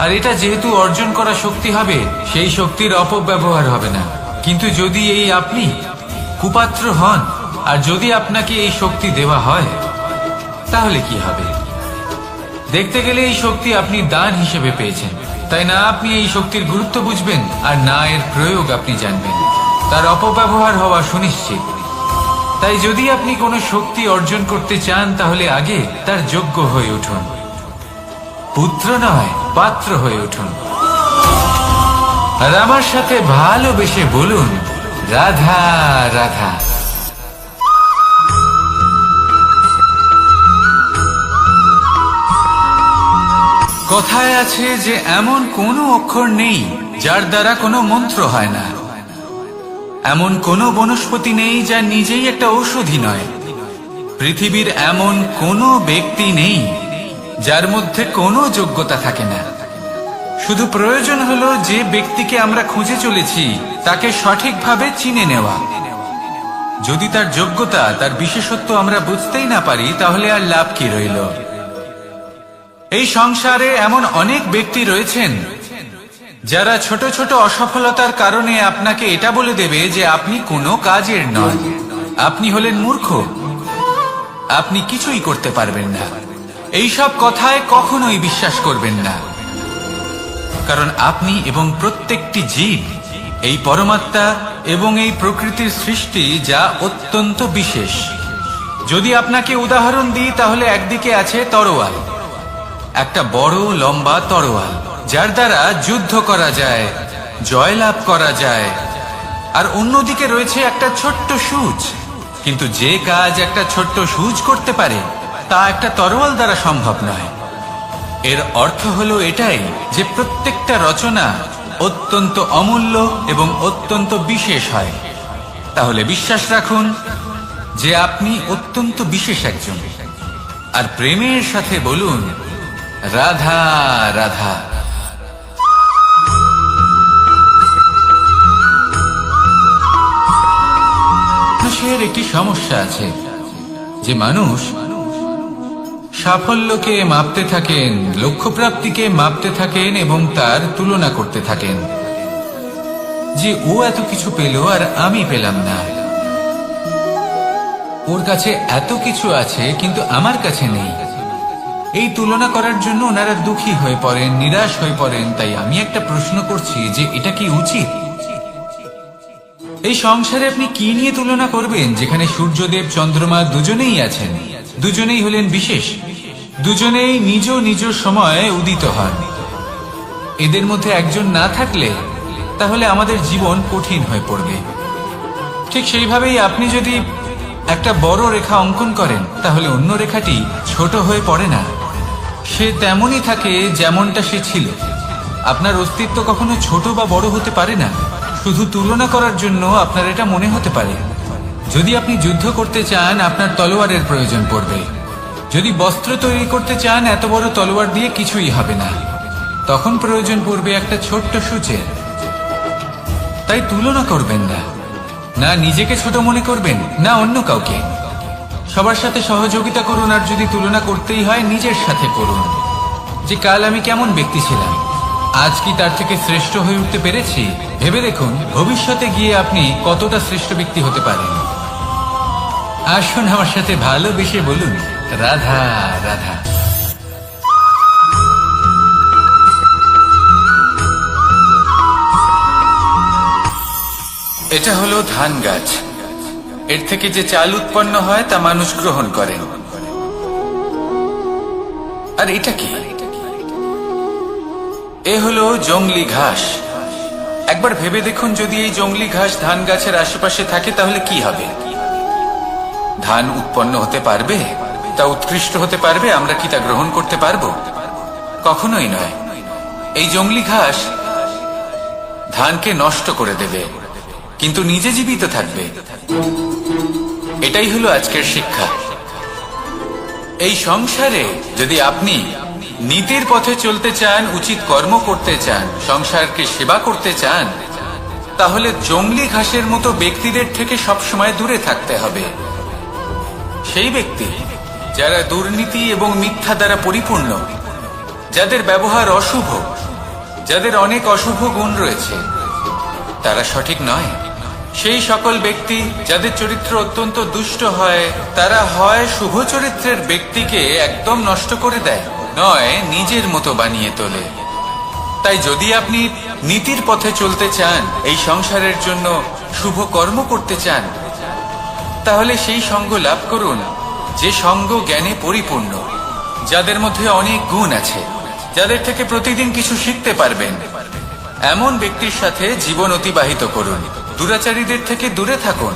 আর এটা যেহেতু অর্জন করা শক্তি হবে, সেই শক্তির অপব্যবহার হবে না। কিন্তু যদি এই আপনি কুপাত্র হন আর যদি আপনাকে এই শক্তি দেওয়া হয়, তাহলে কি হবে? দেখতে গেলে এই শক্তি আপনি দান হিসেবে পেয়েছেন, তাই না আপনি এই শক্তির গুরুত্ব বুঝবেন আর না এর প্রয়োগ আপনি জানবেন। তার অপব্যবহার হওয়া সুনিশ্চিত। তাই যদি আপনি কোনো শক্তি অর্জন করতে চান, তাহলে আগে তার যোগ্য হয়ে উঠুন। পুত্র নয়, পাত্র হয়ে উঠুন। আর আমার সাথে ভালোবেসে বলুন রাধা রাধা। কথায় আছে যে এমন কোনো অক্ষর নেই যার দ্বারা কোনো মন্ত্র হয় না, এমন কোনো বনস্পতি নেই যা নিজেই একটা ঔষধি নয়, পৃথিবীর এমন কোনো ব্যক্তি নেই যার মধ্যে কোনো যোগ্যতা থাকে না। শুধু প্রয়োজন হলো যে ব্যক্তিকে আমরা খুঁজে চলেছি তাকে সঠিকভাবে চিনে নেওয়া। যদি তার যোগ্যতা, তার বিশেষত্ব আমরা বুঝতেই না পারি, তাহলে আর লাভ কি রইল? এই সংসারে এমন অনেক ব্যক্তি রয়েছেন যারা ছোট ছোট অসফলতার কারণে আপনাকে এটা বলে দেবে যে আপনি কোনো কাজের নন, আপনি হলেন মূর্খ, আপনি কিছুই করতে পারবেন না। এইসব কথায় কখনোই বিশ্বাস করবেন না, কারণ আপনি এবং প্রত্যেকটি জীব এই পরমাত্মা এবং এই প্রকৃতির সৃষ্টি, যা অত্যন্ত বিশেষ। যদি আপনাকে উদাহরণ দিই, তাহলে একদিকে আছে তরোয়াল, একটা বড় লম্বা তরোয়াল যার দ্বারা যুদ্ধ করা যায়, জয়লাভ করা যায়। আর অন্যদিকে রয়েছে একটা ছোট্ট সূচ, কিন্তু যে কাজ একটা ছোট্ট সূচ করতে পারে তা একটা তরোয়াল দ্বারা সম্ভব নয়। এর অর্থ হলো এটাই যে প্রত্যেকটা রচনা অত্যন্ত অমূল্য এবং অত্যন্ত বিশেষ হয়। তাহলে বিশ্বাস রাখুন যে আপনি অত্যন্ত বিশেষ একজন, আর প্রেমের সাথে বলুন রাধা রাধা। মানুষের একটি সমস্যা আছে যে মানুষ সাফল্যকে মাপতে থাকেন, লক্ষ্যপ্রাপ্তিকে মাপতে থাকেন এবং তার তুলনা করতে থাকেন যে ও এত কিছু পেল আর আমি পেলাম না, ওর কাছে এত কিছু আছে কিন্তু আমার কাছে নেই। এই তুলনা করার জন্য ওনারা দুঃখী হয়ে পড়েন, নিরাশ হয়ে পড়েন। তাই আমি একটা প্রশ্ন করছি যে এটা কি উচিত? এই সংসারে আপনি কি নিয়ে তুলনা করবেন, যেখানে সূর্যদেব চন্দ্রমা দুজনেই আছেন, দুজনেই হলেন বিশেষ, দুজনেই নিজ নিজ সময়ে উদিত হন। এদের মধ্যে একজন না থাকলে তাহলে আমাদের জীবন কঠিন হয়ে পড়বে। ঠিক সেইভাবেই আপনি যদি একটা বড় রেখা অঙ্কন করেন, তাহলে অন্য রেখাটি ছোট হয়ে পড়ে না, সে তেমনই থাকে যেমনটা সে ছিল। আপনার অস্তিত্ব কখনো ছোট বা বড় হতে পারে না। শুধু তুলনা করার জন্য আপনার এটা মনে হতে পারে। যদি আপনি যুদ্ধ করতে চান, আপনার তলোয়ারের প্রয়োজন পড়বে। যদি বস্ত্র তৈরি করতে চান, এত বড় তলোয়ার দিয়ে কিছুই হবে না। তখন প্রয়োজন পড়বে একটা ছোট্ট সূচের। তাই তুলনা করবেন না, না নিজেকে ছোট মনে করবেন, না অন্য কাউকে। সবার সাথে সহযোগিতা করুন, আর যদি তুলনা করতেই হয় নিজের সাথে করুন, যে কাল আমি কেমন ব্যক্তি ছিলাম, আজ কি তার থেকে শ্রেষ্ঠ হয়ে উঠতে পেরেছি। ভেবে দেখুন ভবিষ্যতে গিয়ে আপনি কতটা শ্রেষ্ঠ ব্যক্তি হতে পারেন। আসুন আমার সাথে ভালোবেসে বলুন, রাধা রাধা। এটা হলো ধান গাছ। এর থেকে যে চাল উৎপন্ন হয় তা মানুষ গ্রহণ করেন। আর এটা কি? এ হলো জংলি ঘাস। একবার ভেবে দেখুন, যদি এই জংলি ঘাস ধান গাছের আশেপাশে থাকে তাহলে কি হবে? ধান উৎপন্ন হতে পারবে? তা উৎকৃষ্ট হতে পারবে? আমরা কি তা গ্রহণ করতে পারবো? কখনোই নয়। এই জংলি ঘাস ধানকে নষ্ট করে দেবে, কিন্তু নিজে জীবিত থাকবে। এটাই হলো আজকের শিক্ষা। এই সংসারে যদি আপনি নীতির পথে চলতে চান, উচিত কর্ম করতে চান, সংসারকে সেবা করতে চান, তাহলে জংলি ঘাসের মতো ব্যক্তিদের থেকে সবসময় দূরে থাকতে হবে। সেই ব্যক্তি যারা দুর্নীতি এবং মিথ্যা দ্বারা পরিপূর্ণ, যাদের ব্যবহার অশুভ, যাদের অনেক অশুভ গুণ রয়েছে, তারা সঠিক নয়। সেই সকল ব্যক্তি যাদের চরিত্র অত্যন্ত দুষ্ট হয়, তারা হয় শুভ চরিত্রের ব্যক্তিকে একদম নষ্ট করে দেয়, নয় নিজের মতো বানিয়ে তোলে। তাই যদি আপনি নীতির পথে চলতে চান, এই সংসারের জন্য শুভ কর্ম করতে চান, তাহলে সেই সঙ্গ লাভ করুন যে সঙ্গ জ্ঞানে পরিপূর্ণ, যাদের মধ্যে অনেক গুণ আছে, যাদের থেকে প্রতিদিন কিছু শিখতে পারবেন। এমন ব্যক্তির সাথে জীবন অতিবাহিত করুন। দুরাচারীদের থেকে দূরে থাকুন।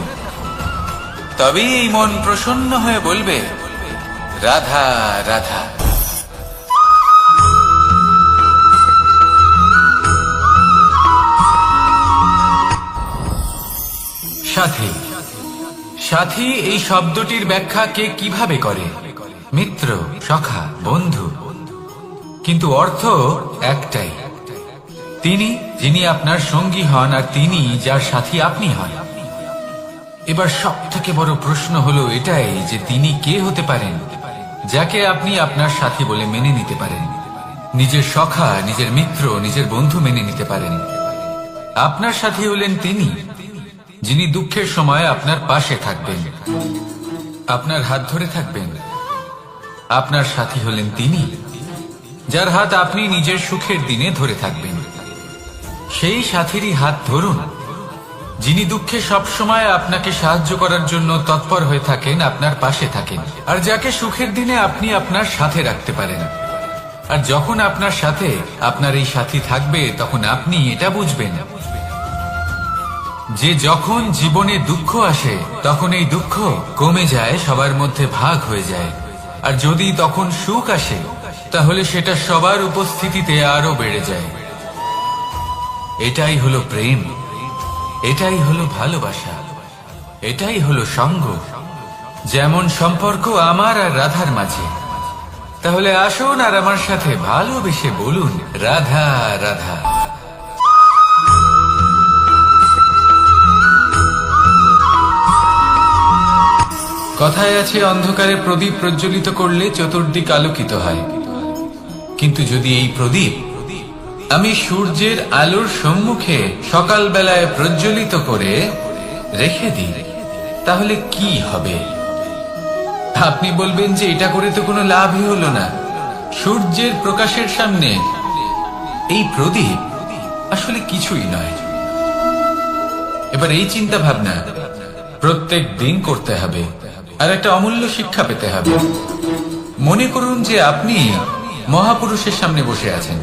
তবেই এই মন প্রসন্ন হয়ে বলবে, রাধা রাধা। সাথী। সাথী এই শব্দটির ব্যাখ্যা কে কিভাবে করে? মিত্র, সখা, বন্ধু। কিন্তু অর্থ একটাই। তিনি যিনি আপনার সঙ্গী হন, আর তিনি যার সাথী আপনি হন। এবার সব থেকে বড় প্রশ্ন হলো এটাই যে তিনি কে হতে পারেন যাকে আপনি আপনার সাথী বলে মেনে নিতে পারেন, নিজের সখা, নিজের মিত্র, নিজের বন্ধু মেনে নিতে পারেন। আপনার সাথী হলেন তিনি যিনি দুঃখের সময় আপনার পাশে থাকবেন, আপনার হাত ধরে থাকবেন। আপনার সাথী হলেন তিনি যার হাত আপনি নিজের সুখের দিনে ধরে থাকবেন। সেই সাথীরই হাত ধরুন যিনি দুঃখে সবসময় আপনাকে সাহায্য করার জন্য তৎপর হয়ে থাকেন, আপনার পাশে থাকেন, আর যাকে সুখের দিনে আপনি আপনার সাথে রাখতে পারেন। আর যখন আপনার সাথে আপনার এই সাথী থাকবে, তখন আপনি এটা বুঝবেন যে যখন জীবনে দুঃখ আসে, তখন এই দুঃখ কমে যায়, সবার মধ্যে ভাগ হয়ে যায়। আর যদি তখন সুখ আসে, তাহলে সেটা সবার উপস্থিতিতে আরো বেড়ে যায়। এটাই হলো প্রেম, এটাই হলো ভালোবাসা, এটাই হলো সঙ্গ। যেমন সম্পর্ক আমার আর রাধার মাঝে। তাহলে আসুন আর আমার সাথে ভালোবেসে বলুন, রাধা রাধা। কথায় আছে, অন্ধকারে প্রদীপ প্রজ্বলিত করলে চতুর্দিক আলোকিত হয়। কিন্তু যদি এই প্রদীপ আমি সূর্যের আলোর সম্মুখে সকালবেলায় প্রজ্বলিত করে রেখে দিই, তাহলে কি হবে? আপনি বলবেন যে এটা করে তো কোনো লাভই হলো না। সূর্যের প্রকাশের সামনে এই প্রদীপ আসলে কিছুই নয়। এবার এই চিন্তা ভাবনা প্রত্যেক দিন করতে হবে, আর একটা অমূল্য শিক্ষা পেতে হবে। মনে করুন যে আপনি মহাপুরুষের সামনে বসে আছেন,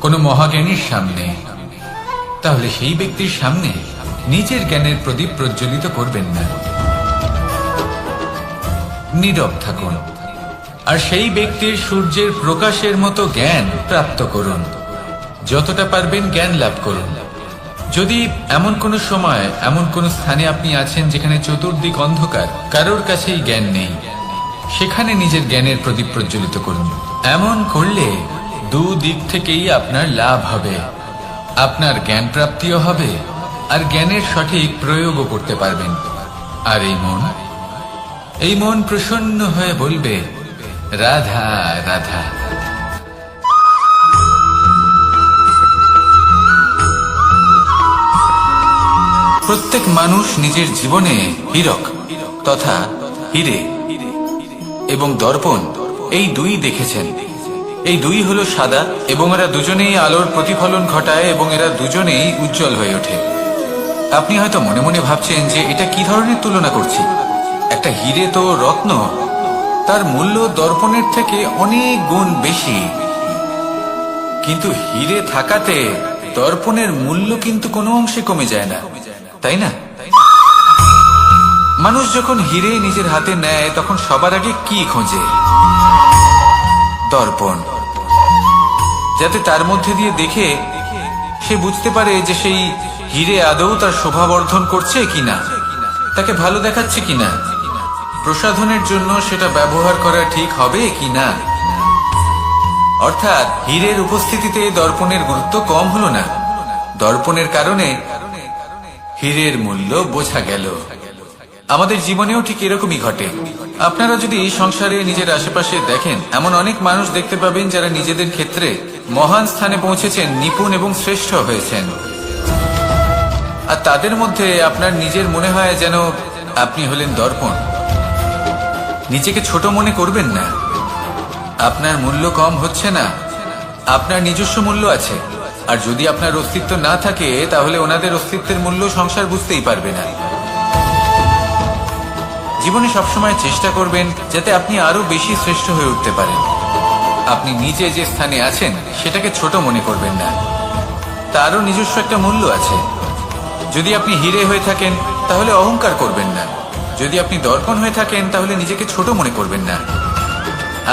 কোন মহাজ্ঞানীর সামনে। তাহলে সেই ব্যক্তির সামনে নিজের জ্ঞানের প্রদীপ প্রজ্বলিত করবেন না, নীরব থাকুন, আর সেই ব্যক্তির সূর্যের প্রকাশের মতো জ্ঞান প্রাপ্ত করুন। যতটা পারবেন জ্ঞান লাভ করুন। যদি এমন কোনো সময় এমন কোনো স্থানে আপনি আছেন যেখানে চতুর্দিক অন্ধকার, কারোর কাছেই জ্ঞান নেই, সেখানে নিজের জ্ঞানের প্রদীপ প্রজ্বলিত করুন। এমন করলে দুদিক থেকেই আপনার লাভ হবে। আপনার জ্ঞান প্রাপ্তিও হবে আর জ্ঞানের সঠিক প্রয়োগও করতে পারবেন। আর এই মন প্রসন্ন হয়ে বলবে, রাধা রাধা। প্রত্যেক মানুষ নিজের জীবনে হীরক তথা হীরে এবং দর্পণ এই দুই দেখেছেন। এই দুই হলো সাদা এবং এরা দুজনেই আলোর প্রতিফলন ঘটায় এবং এরা দুজনেই উজ্জ্বল হয়ে ওঠে। আপনি হয়তো মনে মনে ভাবছেন যে এটা কি ধরনের তুলনা করছি। একটা হীরে তো রত্ন, তার মূল্য দর্পণের থেকে অনেক গুণ বেশি। কিন্তু হীরে থাকাতে দর্পণের মূল্য কিন্তু কোনো অংশে কমে যায় না, তাই না? মানুষ যখন হীরে নিজের হাতে নেয় তখন সবার আগে কি খোঁজে? দর্পণ, যাতে তার মধ্যে দিয়ে দেখে সে বুঝতে পারে যে সেই হীরে আদৌ তার শোভাবর্ধন করছে কিনা, তাকে ভালো দেখাচ্ছে কিনা, প্রসাধনের জন্য সেটা ব্যবহার করা ঠিক হবে কিনা। অর্থাৎ হীরের উপস্থিতিতে দর্পণের গুরুত্ব কম হলো না, দর্পণের কারণে হীরের মূল্য বোঝা গেল। আমাদের জীবনেও ঠিক এরকমই ঘটে। আপনারা যদি এই সংসারে নিজের আশেপাশে দেখেন, এমন অনেক মানুষ দেখতে পাবেন যারা নিজেদের ক্ষেত্রে মহান স্থানে পৌঁছেছেন, নিপুণ এবং শ্রেষ্ঠ হয়েছেন। আর তাদের মধ্যে আপনার নিজের মনে হয় যেন আপনি হলেন দর্পণ। নিজেকে ছোট মনে করবেন না। আপনার মূল্য কম হচ্ছে না, আপনার নিজস্ব মূল্য আছে। আর যদি আপনার অস্তিত্ব না থাকে তাহলে ওনাদের অস্তিত্বের মূল্য সংসার বুঝতেই পারবে না। জীবনে সবসময় চেষ্টা করবেন যাতে আপনি আরো বেশি শ্রেষ্ঠ হয়ে উঠতে পারেন। আপনি নিজে যে স্থানে আছেন সেটাকে ছোট মনে করবেন না, তারও নিজস্ব একটা মূল্য আছে। যদি আপনি হীরে হয়ে থাকেন তাহলে অহংকার করবেন না, যদি আপনি দর্পণ হয়ে থাকেন তাহলে নিজেকে ছোট মনে করবেন না।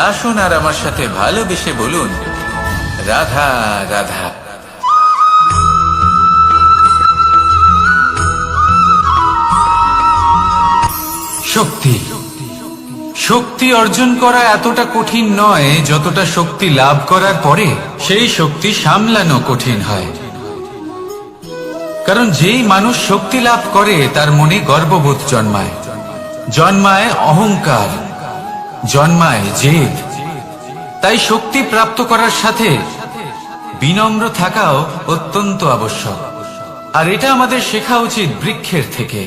আসুন আর আমার সাথে ভালোবেসে বলুন, রাধা রাধা। শক্তি, শক্তি অর্জন করা এতটা কঠিন নয় যতটা শক্তি লাভ করার পরে সেই শক্তি সামলানো কঠিন হয়। কারণ যেই মানুষ শক্তি লাভ করে তার মনে গর্ববোধ জন্মায়, জন্মায় অহংকার, জন্মায় জেদ। তাই শক্তি প্রাপ্ত করার সাথে বিনম্র থাকাও অত্যন্ত আবশ্যক। আর এটা আমাদের শেখা উচিত বৃক্ষের থেকে।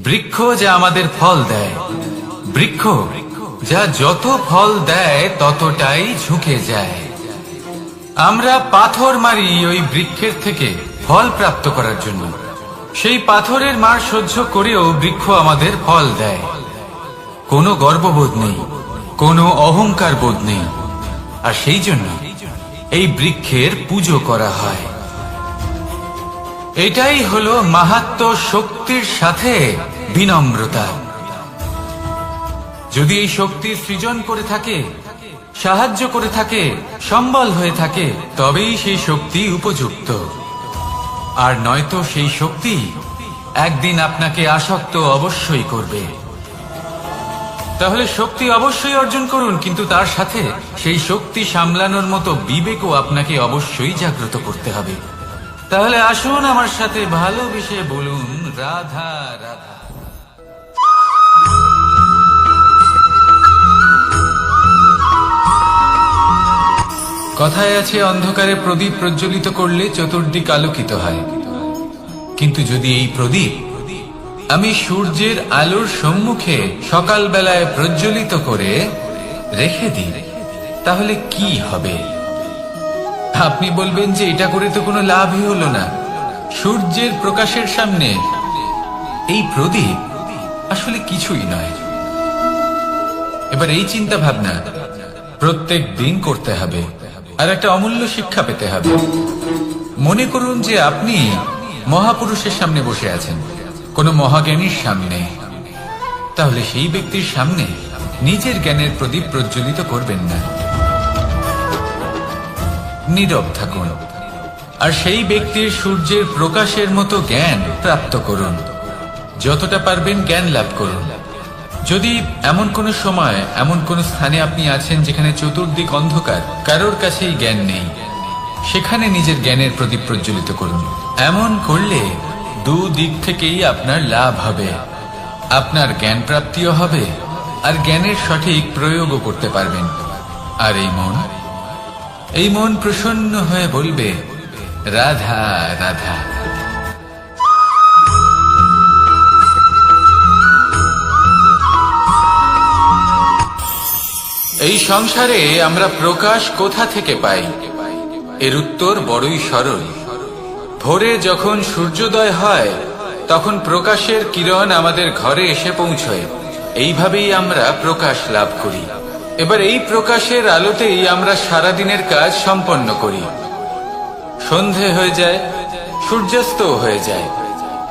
বৃক্ষ যা আমাদের ফল দেয়, বৃক্ষ যা যত ফল দেয় ততটাই ঝুঁকে যায়। আমরা পাথর মারি ওই বৃক্ষের থেকে ফল প্রাপ্ত করার জন্য। সেই পাথরের মার সহ্য করেও বৃক্ষ আমাদের ফল দেয়। কোনো গর্ববোধ নেই, কোনো অহংকার বোধ নেই। আর সেই জন্য এই বৃক্ষের পুজো করা হয়। এটাই হলো মাহাত্ম্য শক্তির সাথে বিনম্রতা। যদি এই শক্তি সৃজন করে থাকে, সাহায্য করে থাকে, সম্বল হয়ে থাকে, তবেই সেই শক্তি উপযুক্ত। আর নয়তো সেই শক্তি একদিন আপনাকে আসক্ত অবশ্যই করবে। তাহলে শক্তি অবশ্যই অর্জন করুন, কিন্তু তার সাথে সেই শক্তি সামলানোর মতো বিবেকও আপনাকে অবশ্যই জাগ্রত করতে হবে। তাহলে আসুন আমার সাথে ভালোবেসে বলুন, রাধা রাধা। কথায় আছে, অন্ধকারে প্রদীপ প্রজ্বলিত করলে চতুর্দিক আলোকিত হয়। কিন্তু যদি এই প্রদীপ আমি সূর্যের আলোর সম্মুখে সকালবেলায় প্রজ্বলিত করে রেখে দিই, তাহলে কি হবে? আপনি বলবেন যে এটা করে তো কোনো লাভই হলো না। সূর্যের প্রকাশের সামনে এই প্রদীপ আসলে কিছুই নয়। এবার এই চিন্তা ভাবনা প্রত্যেক দিন করতে হবে, আর একটা অমূল্য শিক্ষা পেতে হবে। মনে করুন যে আপনি মহাপুরুষের সামনে বসে আছেন, কোনো মহাজ্ঞানীর সামনে। তাহলে সেই ব্যক্তির সামনে নিজের জ্ঞানের প্রদীপ প্রজ্বলিত করবেন না। নীরব থাকুন, আর সেই ব্যক্তির সূর্যের প্রকাশের মতো জ্ঞান প্রাপ্ত করুন। যতটা পারবেন জ্ঞান লাভ করুন। যদি এমন কোনো সময় এমন কোনো স্থানে আপনি আছেন যেখানে চতুর্দিক অন্ধকার, কারোর কাছেই জ্ঞান নেই, সেখানে নিজের জ্ঞানের প্রদীপ প্রজ্বলিত করুন। এমন করলে দুদিক থেকেই আপনার লাভ হবে। আপনার জ্ঞান প্রাপ্তিও হবে আর জ্ঞানের সঠিক প্রয়োগও করতে পারবেন। আর এই মন প্রসন্ন হয়ে বলবে, রাধা রাধা। এই সংসারে আমরা প্রকাশ কোথা থেকে পাই? এর উত্তর বড়ই সরল। ভোরে যখন সূর্যোদয় হয় তখন প্রকাশের কিরণ আমাদের ঘরে এসে পৌঁছয়। এইভাবেই আমরা প্রকাশ লাভ করি। এবার এই প্রকাশের আলোতেই আমরা সারাদিনের কাজ সম্পন্ন করি। সন্ধে হয়ে যায়, সূর্যাস্ত হয়ে যায়,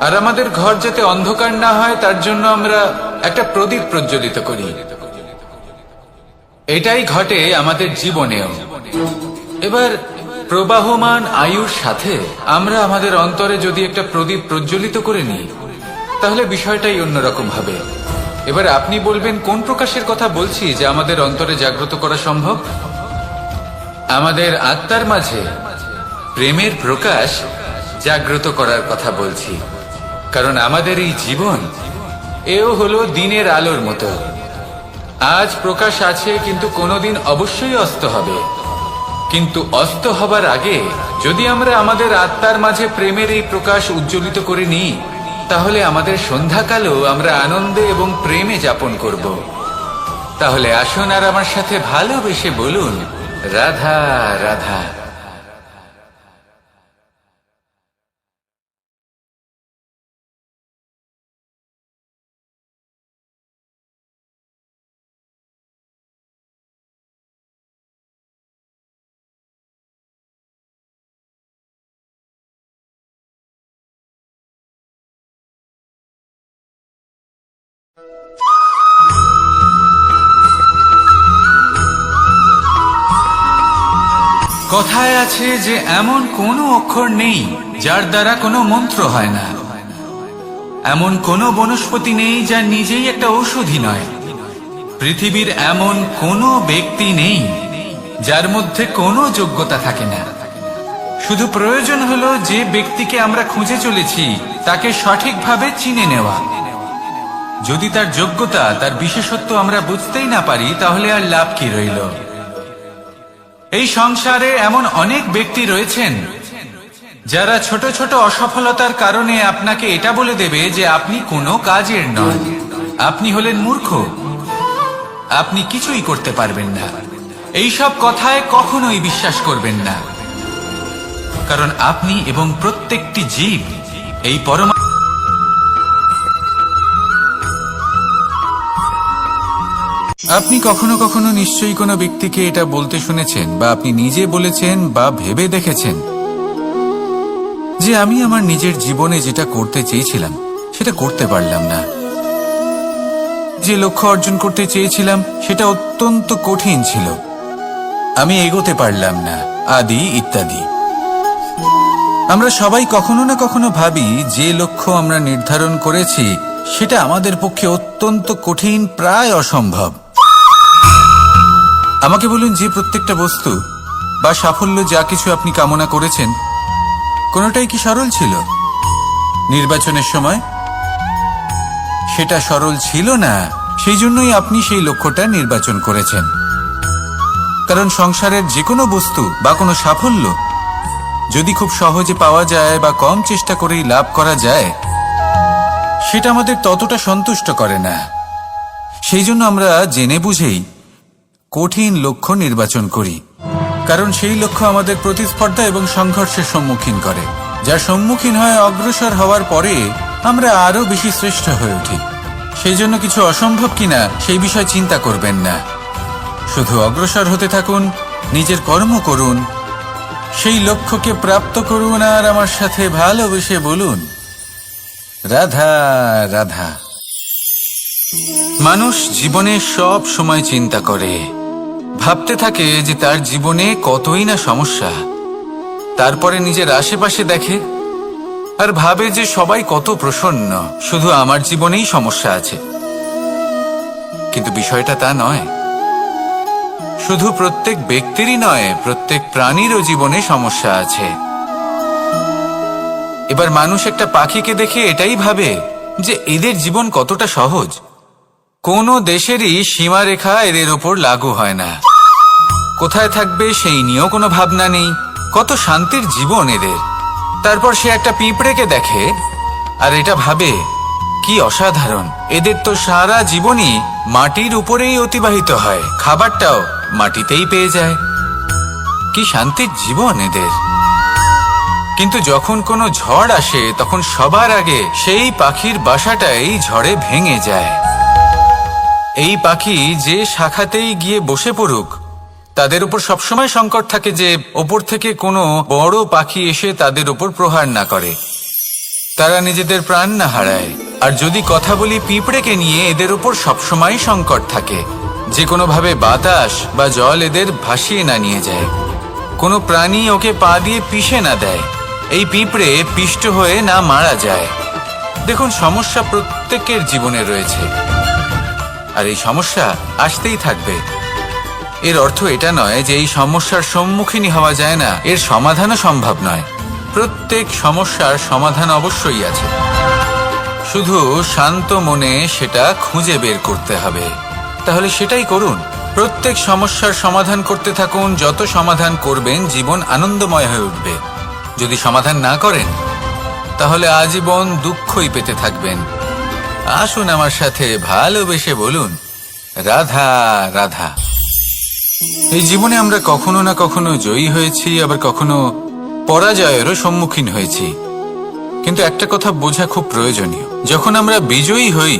আর আমাদের ঘর যাতে অন্ধকার না হয় তার জন্য আমরা একটা প্রদীপ প্রজ্বলিত করি। এটাই ঘটে আমাদের জীবনেও। এবার প্রবাহমান আয়ুর সাথে আমরা আমাদের অন্তরে যদি একটা প্রদীপ প্রজ্বলিত করে নিই, তাহলে বিষয়টাই অন্যরকম হবে। এবার আপনি বলবেন, কোন প্রকাশের কথা বলছি যে আমাদের অন্তরে জাগ্রত করা সম্ভব? আমাদের আত্মার মাঝে প্রেমের প্রকাশ জাগ্রত করার কথা বলছি। কারণ আমাদের এই জীবন এও হলো দিনের আলোর মতো। আজ প্রকাশ আছে, কিন্তু কোনোদিন অবশ্যই অস্ত হবে। কিন্তু অস্ত হবার আগে যদি আমরা আমাদের আত্মার মাঝে প্রেমের এই প্রকাশ উজ্জ্বলিত করে নিই, তাহলে আমাদের সন্ধ্যাকালও আমরা আনন্দে এবং প্রেমে যাপন করব। তাহলে আসুন আর আমার সাথে ভালোবেসে বলুন, রাধা রাধা। কথায় আছে যে এমন কোনো অক্ষর নেই যার দ্বারা কোনো মন্ত্র হয় না। এমন কোনো বনস্পতি নেই যা নিজেই একটা ঔষধি নয়। পৃথিবীর এমন কোনো ব্যক্তি নেই যার মধ্যে কোনো যোগ্যতা থাকে না। শুধু প্রয়োজন হলো যে ব্যক্তিকে আমরা খুঁজে চলেছি তাকে সঠিকভাবে চিনে নেওয়া। যদি তার যোগ্যতা, তার বিশেষত্ব আমরা বুঝতেই না পারি, তাহলে আর লাভ কি রইল? এই সংসারে এমন অনেক ব্যক্তি রয়েছেন যারা ছোট ছোট অসফলতার কারণে আপনাকে এটা বলে দেবে যে আপনি কোনো কাজের নন, আপনি হলেন মূর্খ, আপনি কিছুই করতে পারবেন না। এইসব কথায় কখনোই বিশ্বাস করবেন না, কারণ আপনি এবং প্রত্যেকটি জীব এই পরম। আপনি কখনো কখনো নিশ্চয়ই কোনো ব্যক্তিকে এটা বলতে শুনেছেন, বা আপনি নিজে বলেছেন বা ভেবে দেখেছেন যে আমি আমার নিজের জীবনে যেটা করতে চেয়েছিলাম সেটা করতে পারলাম না, যে লক্ষ্য অর্জন করতে চেয়েছিলাম সেটা অত্যন্ত কঠিন ছিল, আমি এগোতে পারলাম না, আদি ইত্যাদি। আমরা সবাই কখনো না কখনো ভাবি যে লক্ষ্য আমরা নির্ধারণ করেছি সেটা আমাদের পক্ষে অত্যন্ত কঠিন, প্রায় অসম্ভব। আমাকে বলুন, যে প্রত্যেকটা বস্তু বা সাফল্য যা কিছু আপনি কামনা করেছেন কোনোটাই কি সরল ছিল? নির্বাচনের সময় সেটা সরল ছিল না, সেই জন্যই আপনি সেই লক্ষ্যটা নির্বাচন করেছেন। কারণ সংসারের যে কোনো বস্তু বা কোনো সাফল্য যদি খুব সহজে পাওয়া যায় বা কম চেষ্টা করেই লাভ করা যায়, সেটা আমাদের ততটা সন্তুষ্ট করে না। সেই জন্য আমরা জেনে বুঝেই কঠিন লক্ষ্য নির্বাচন করি, কারণ সেই লক্ষ্য আমাদের প্রতিস্পর্ধা এবং সংঘর্ষের সম্মুখীন করে, যার সম্মুখীন হয় অগ্রসর হওয়ার পরে আমরা আরো বেশি শ্রেষ্ঠ হয়ে উঠি। সেই জন্য কিছু অসম্ভব কিনা সেই বিষয় চিন্তা করবেন না, শুধু অগ্রসর হতে থাকুন, নিজের কর্ম করুন, সেই লক্ষ্যকে প্রাপ্ত করুন, আর আমার সাথে ভালোবেসে বলুন, রাধা রাধা। মানুষ জীবনে সব সময় চিন্তা করে, ভাবতে থাকে যে তার জীবনে কতই না সমস্যা, তারপরে নিজের আশেপাশে দেখে আর ভাবে যে সবাই কত প্রসন্ন, শুধু আমার জীবনেই সমস্যা আছে। কিন্তু বিষয়টা তা নয়। শুধু প্রত্যেক ব্যক্তিরই নয়, প্রত্যেক প্রাণীরও জীবনে সমস্যা আছে। এবার মানুষ একটা পাখিকে দেখে এটাই ভাবে যে এদের জীবন কতটা সহজ। কোনো দেশেরই সীমারেখা এদের ওপর লাগু হয় না। কোথায় থাকবে সেই নিয়েও কোনো ভাবনা নেই। কত শান্তির জীবন এদের। তারপর সে একটা পিঁপড়েকে দেখে আর এটা ভাবে কি অসাধারণ, এদের তো সারা জীবনই মাটির উপরেই অতিবাহিত হয়, খাবারটাও মাটিতেই পেয়ে যায়। কি শান্তির জীবন এদের। কিন্তু যখন কোনো ঝড় আসে তখন সবার আগে সেই পাখির বাসাটাই ঝড়ে ভেঙে যায়। এই পাখি যে শাখাতেই গিয়ে বসে পড়ুক, তাদের উপর সবসময় সংকট থাকে যে ওপর থেকে কোনো বড় পাখি এসে তাদের উপর প্রহার না করে, তারা নিজেদের প্রাণ না হারায়। আর যদি কথা বলি পিঁপড়েকে নিয়ে, এদের উপর সবসময় সংকট থাকে যে কোনোভাবে বাতাস বা জল এদের ভাসিয়ে না নিয়ে যায়, কোনো প্রাণী ওকে পা দিয়ে পিষে না দেয়, এই পিঁপড়ে পিষ্ট হয়ে না মারা যায়। দেখুন, সমস্যা প্রত্যেকের জীবনে রয়েছে আর এই সমস্যা আসতেই থাকবে। এর অর্থ এটা নয় যে এই সমস্যার সম্মুখীনই হওয়া যায় না, এর সমাধানও সম্ভব নয়। প্রত্যেক সমস্যার সমাধান অবশ্যই আছে, শুধু শান্ত মনে সেটা খুঁজে বের করতে হবে। তাহলে সেটাই করুন, প্রত্যেক সমস্যার সমাধান করতে থাকুন। যত সমাধান করবেন জীবন আনন্দময় হয়ে উঠবে। যদি সমাধান না করেন তাহলে আজীবন দুঃখই পেতে থাকবেন। আসুন আমার সাথে ভালোবেসে বলুন, রাধা রাধা। এই জীবনে আমরা কখনো না কখনো জয়ী হয়েছি, আবার কখনো পরাজয়েরও সম্মুখীন হয়েছি। কিন্তু একটা কথা বোঝা খুব প্রয়োজনীয়, যখন আমরা বিজয়ী হই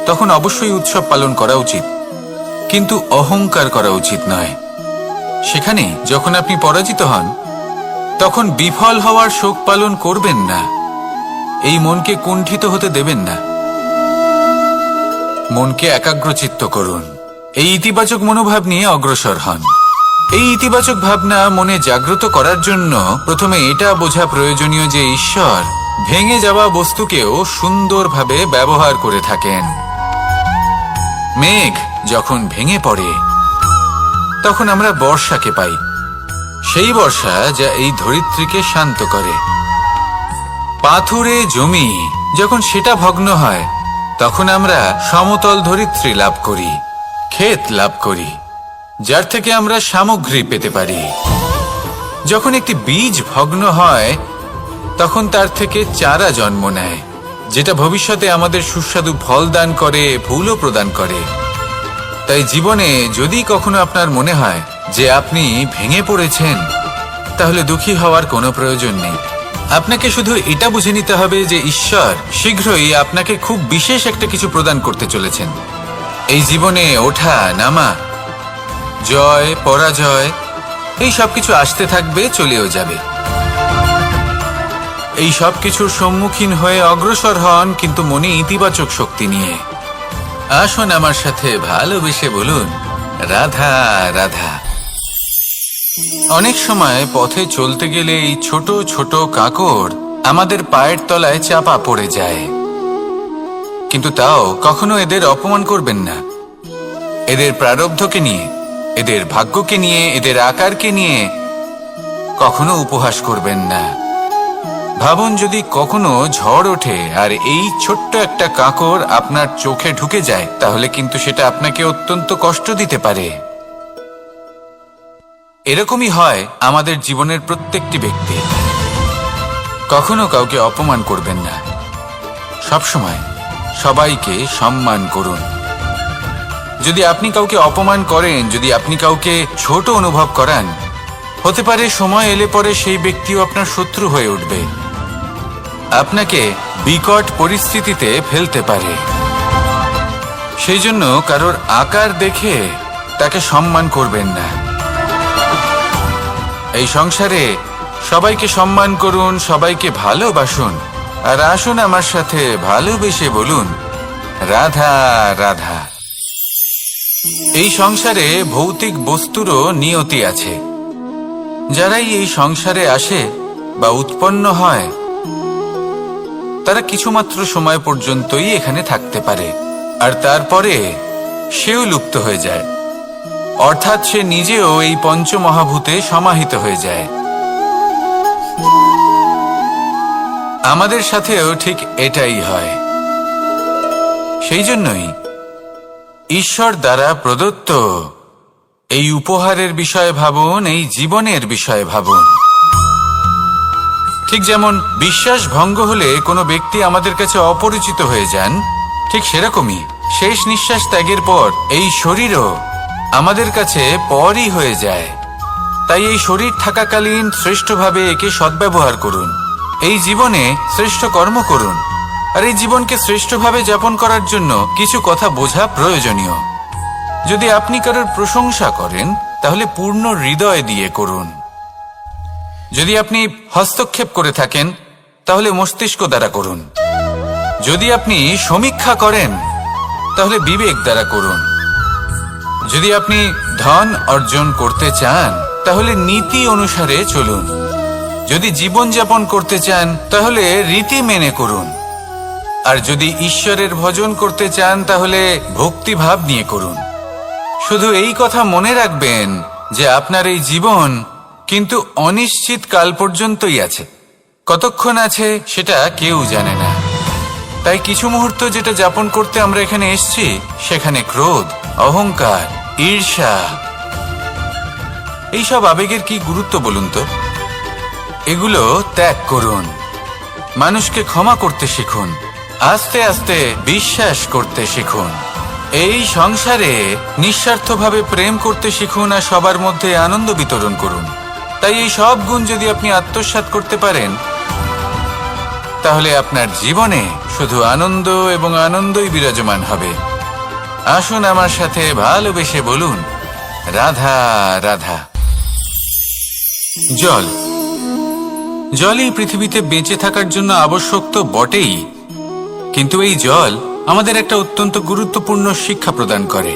তখন অবশ্যই উৎসব পালন করা উচিত, কিন্তু অহংকার করা উচিত নয়। সেখানে যখন আপনি পরাজিত হন তখন বিফল হওয়ার শোক পালন করবেন না। এই মনকে কুণ্ঠিত হতে দেবেন না, মনকে একাগ্রচিত্ত করুন। এই ইতিবাচক মনোভাব নিয়ে অগ্রসর হন। এই ইতিবাচক ভাবনা মনে জাগ্রত করার জন্য প্রথমে এটা বোঝা প্রয়োজনীয় যে ঈশ্বর ভেঙে যাওয়া বস্তুকেও সুন্দরভাবে ব্যবহার করে থাকেন। মেঘ যখন ভেঙে পড়ে তখন আমরা বর্ষাকে পাই, সেই বর্ষা যা এই ধরিত্রীকে শান্ত করে। পাথুরে জমি যখন সেটা ভগ্ন হয় তখন আমরা সমতল ধরিত্রী লাভ করি, ক্ষেত লাভ করি, যার থেকে আমরা সামগ্রী পেতে পারি। যখন একটি বীজ ভগ্ন হয় তখন তার থেকে চারা জন্ম নেয়, যেটা ভবিষ্যতে আমাদের সুস্বাদু ফল দান করে, ফুলও প্রদান করে। তাই জীবনে যদি কখনো আপনার মনে হয় যে আপনি ভেঙে পড়েছেন, তাহলে দুঃখী হওয়ার কোনো প্রয়োজন নেই। আপনাকে শুধু এটা বুঝে নিতে হবে যে ঈশ্বর শীঘ্রই আপনাকে খুব বিশেষ একটা কিছু প্রদান করতে চলেছেন। এই জীবনে ওঠা নামা, জয় পরাজয়, এই সব কিছু আসতে থাকবে, চলেও যাবে। এই সব কিছুর সম্মুখীন হয়ে অগ্রসর হন, কিন্তু মনে ইতিবাচক শক্তি নিয়ে। আসুন আমার সাথে ভালোবেসে বলুন, রাধা রাধা। অনেক সময় পথে চলতে গেলে এই ছোট ছোট কাঁকড় আমাদের পায়ের তলায় চাপা পড়ে যায়, কিন্তু তাও কখনো এদের অপমান করবেন না। এদের প্রারব্ধকে নিয়ে, এদের ভাগ্যকে নিয়ে, এদের আকারকে নিয়ে কখনো উপহাস করবেন না। ভাবুন, যদি কখনো ঝড় ওঠে আর এই ছোট্ট একটা কাঁকড় আপনার চোখে ঢুকে যায়, তাহলে কিন্তু সেটা আপনাকে অত্যন্ত কষ্ট দিতে পারে। এরকমই হয় আমাদের জীবনের প্রত্যেকটি ব্যক্তি। কখনো কাউকে অপমান করবেন না, সবসময় সবাইকে সম্মান করুন। যদি আপনি কাউকে অপমান করেন, যদি আপনি কাউকে ছোট অনুভব করান, হতে পারে সময় এলে পরে সেই ব্যক্তিও আপনার শত্রু হয়ে উঠবে, আপনাকে বিকট পরিস্থিতিতে ফেলতে পারে। সেই জন্য কারোর আকার দেখে তাকে সম্মান করবেন না। এই সংসারে সবাইকে সম্মান করুন, সবাইকে ভালোবাসুন, আর আসুন আমার সাথে ভালোবেসে বলুন, রাধা রাধা। এই সংসারে ভৌতিক বস্তুরও নিয়তি আছে, যারাই এই সংসারে আসে বা উৎপন্ন হয় তারা কিছুমাত্র সময় পর্যন্তই এখানে থাকতে পারে, আর তারপরে সেও লুপ্ত হয়ে যায়, অর্থাৎ সে নিজেও এই পঞ্চমহাভূতে সমাহিত হয়ে যায়। আমাদের সাথেও ঠিক এটাই হয়। সেই জন্যই ঈশ্বর দ্বারা প্রদত্ত এই উপহারের বিষয়ে ভাবুন, এই জীবনের বিষয়ে ভাবুন। ঠিক যেমন বিশ্বাস ভঙ্গ হলে কোনো ব্যক্তি আমাদের কাছে অপরিচিত হয়ে যান, ঠিক সেরকমই শেষ নিঃশ্বাস ত্যাগের পর এই শরীরও আমাদের কাছে পরই হয়ে যায়। তাই এই শরীর থাকাকালীন শ্রেষ্ঠভাবে একে সদ্ব্যবহার করুন, এই জীবনে শ্রেষ্ঠ কর্ম করুন। আর এই জীবনকে শ্রেষ্ঠভাবে যাপন করার জন্য কিছু কথা বোঝা প্রয়োজনীয়। যদি আপনি কারোর প্রশংসা করেন তাহলে পূর্ণ হৃদয় দিয়ে করুন। যদি আপনি হস্তক্ষেপ করে থাকেন তাহলে মস্তিষ্ক দ্বারা করুন। যদি আপনি সমীক্ষা করেন তাহলে বিবেক দ্বারা করুন। যদি আপনি ধন অর্জন করতে চান তাহলে নীতি অনুসারে চলুন। যদি জীবন যাপন করতে চান তাহলে রীতি মেনে করুন। আর যদি ঈশ্বরের ভজন করতে চান তাহলে ভক্তিভাব নিয়ে করুন। শুধু এই কথা মনে রাখবেন যে আপনার এই জীবন কিন্তু অনিশ্চিত কাল পর্যন্তই আছে। কতক্ষণ আছে সেটা কেউ জানে না। তাই কিছু মুহূর্ত যেটা যাপন করতে আমরা এখানে এসেছি, সেখানে ক্রোধ, অহংকার, ঈর্ষা, এইসব আবেগের কি গুরুত্ব বলুন তো? এগুলো ত্যাগ করুন। মানুষকে ক্ষমা করতে শিখুন। আস্তে আস্তে বিশ্বাস করতে শিখুন। এই সংসারে নিঃস্বার্থভাবে প্রেম করতে শিখুন আর সবার মধ্যে আনন্দ বিতরণ করুন। তাই এই সব গুণ যদি আপনি আত্মসাৎ করতে পারেন তাহলে আপনার জীবনে শুধু আনন্দ এবং আনন্দই বিরাজমান হবে। আসুন আমার সাথে ভালোবেসে বলুন, রাধা রাধা। জল, জলই পৃথিবীতে বেঁচে থাকার জন্য আবশ্যক তো বটেই, কিন্তু এই জল আমাদের একটা অত্যন্ত গুরুত্বপূর্ণ শিক্ষা প্রদান করে।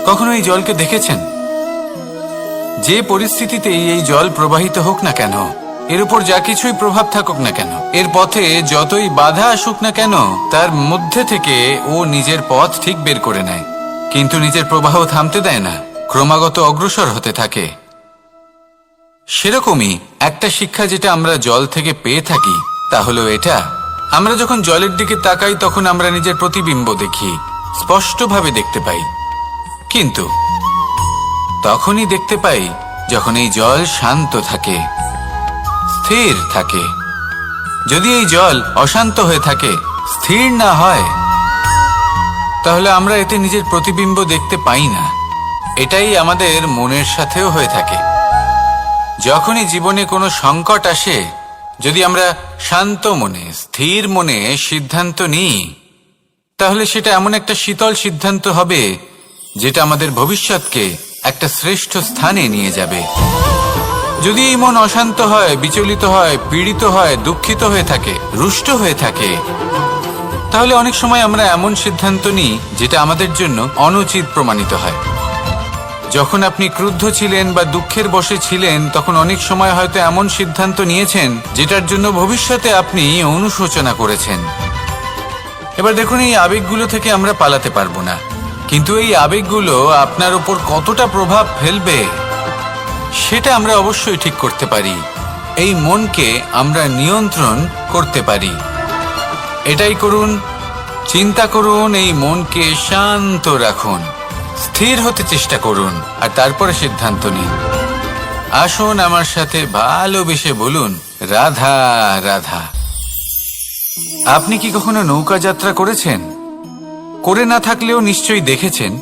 কখনো এই জলকে দেখেছেন? যে পরিস্থিতিতেই এই জল প্রবাহিত হোক না কেন, এর উপর যা কিছুই প্রভাব থাকুক না কেন, এর পথে যতই বাধা আসুক না কেন, তার মধ্যে থেকে ও নিজের পথ ঠিক বের করে নেয়, কিন্তু নিজের প্রবাহ থামতে দেয় না, ক্রমাগত অগ্রসর হতে থাকে। সেরকমই একটা শিক্ষা যেটা আমরা জল থেকে পেয়ে থাকি তা হলো এটা, আমরা যখন জলের দিকে তাকাই তখন আমরা নিজের প্রতিবিম্ব দেখি, স্পষ্টভাবে দেখতে পাই। কিন্তু তখনই দেখতে পাই যখন এই জল শান্ত থাকে, স্থির থাকে। যদি এই জল অশান্ত হয়ে থাকে, স্থির না হয়, তাহলে আমরা এতে নিজের প্রতিবিম্ব দেখতে পাই না। এটাই আমাদের মনের সাথেও হয়ে থাকে। যখনই জীবনে কোনো সংকট আসে, যদি আমরা শান্ত মনে, স্থির মনে সিদ্ধান্ত নিই, তাহলে সেটা এমন একটা শীতল সিদ্ধান্ত হবে যেটা আমাদের ভবিষ্যৎকে একটা শ্রেষ্ঠ স্থানে নিয়ে যাবে। যদি এই মন অশান্ত হয়, বিচলিত হয়, পীড়িত হয়, দুঃখিত হয়ে থাকে, রুষ্ট হয়ে থাকে, তাহলে অনেক সময় আমরা এমন সিদ্ধান্ত নিই যেটা আমাদের জন্য অনুচিত প্রমাণিত হয়। যখন আপনি ক্রুদ্ধ ছিলেন বা দুঃখের বশে ছিলেন, তখন অনেক সময় হয়তো এমন সিদ্ধান্ত নিয়েছেন যেটার জন্য ভবিষ্যতে আপনি অনুশোচনা করেছেন। এবার দেখুন, এই আবেগগুলো থেকে আমরা পালাতে পারবো না, কিন্তু এই আবেগগুলো আপনার উপর কতটা প্রভাব ফেলবে সেটা আমরা অবশ্যই ঠিক করতে পারি। এই মনকে আমরা নিয়ন্ত্রণ করতে পারি। এটাই করুন, চিন্তা করুন, এই মনকে শান্ত রাখুন, স্থির হতে চেষ্টা করুন, আর তারপরে সিদ্ধান্ত নিন। আসুন আমার সাথে ভালোবেসে বলুন, রাধা রাধা। আপনি কি কখনো নৌকা যাত্রা করেছেন? করে না থাকলেও নিশ্চয়ই দেখেছেন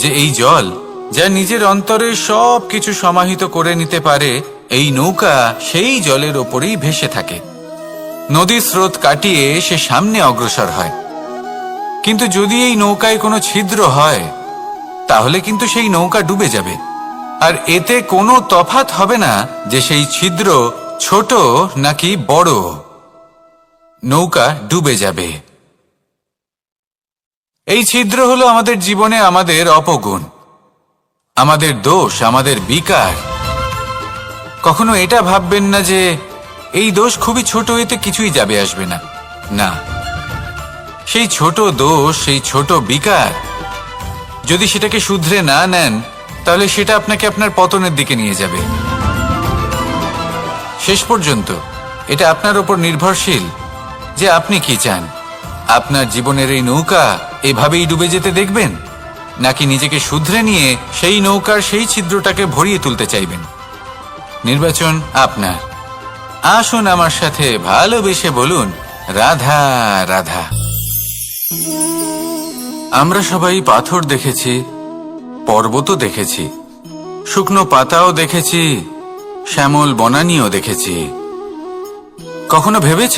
যে এই জল যা নিজের অন্তরে সব কিছু সমাহিত করে নিতে পারে, এই নৌকা সেই জলের ওপরেই ভেসে থাকে। নদীর স্রোত কাটিয়ে সে সামনে অগ্রসর হয়। কিন্তু যদি এই নৌকায় কোনো ছিদ্র হয়, তাহলে কিন্তু সেই নৌকা ডুবে যাবে। আর এতে কোনো তফাৎ হবে না যে সেই ছিদ্র ছোট নাকি বড়, নৌকা ডুবে যাবে। এই ছিদ্র হলো আমাদের জীবনে আমাদের অপগুণ, আমাদের দোষ, আমাদের বিকার, কখনো এটা ভাববেন না যে এই দোষ খুবই ছোট, এতে কিছুই যাবে আসবে না। না, সেই ছোট দোষ, সেই ছোট বিকার, যদি সেটাকে শুধরে না নেন তাহলে সেটা আপনাকে আপনার পতনের দিকে নিয়ে যাবে। শেষ পর্যন্ত এটা আপনার উপর নির্ভরশীল যে আপনি কি চান। আপনার জীবনের এই নৌকা এভাবেই ডুবে যেতে দেখবেন, নাকি নিজেকে শুধরে নিয়ে সেই নৌকার সেই ছিদ্রটাকে ভরিয়ে তুলতে চাইবেন। নির্বাচন আপনার। আসুন আমার সাথে ভালোবেসে বলুন, রাধা রাধা। আমরা সবাই পাথর দেখেছি, পর্বতও দেখেছি, শুকনো পাতাও দেখেছি, শ্যামল বনানীও দেখেছি। কখনো ভেবেছেন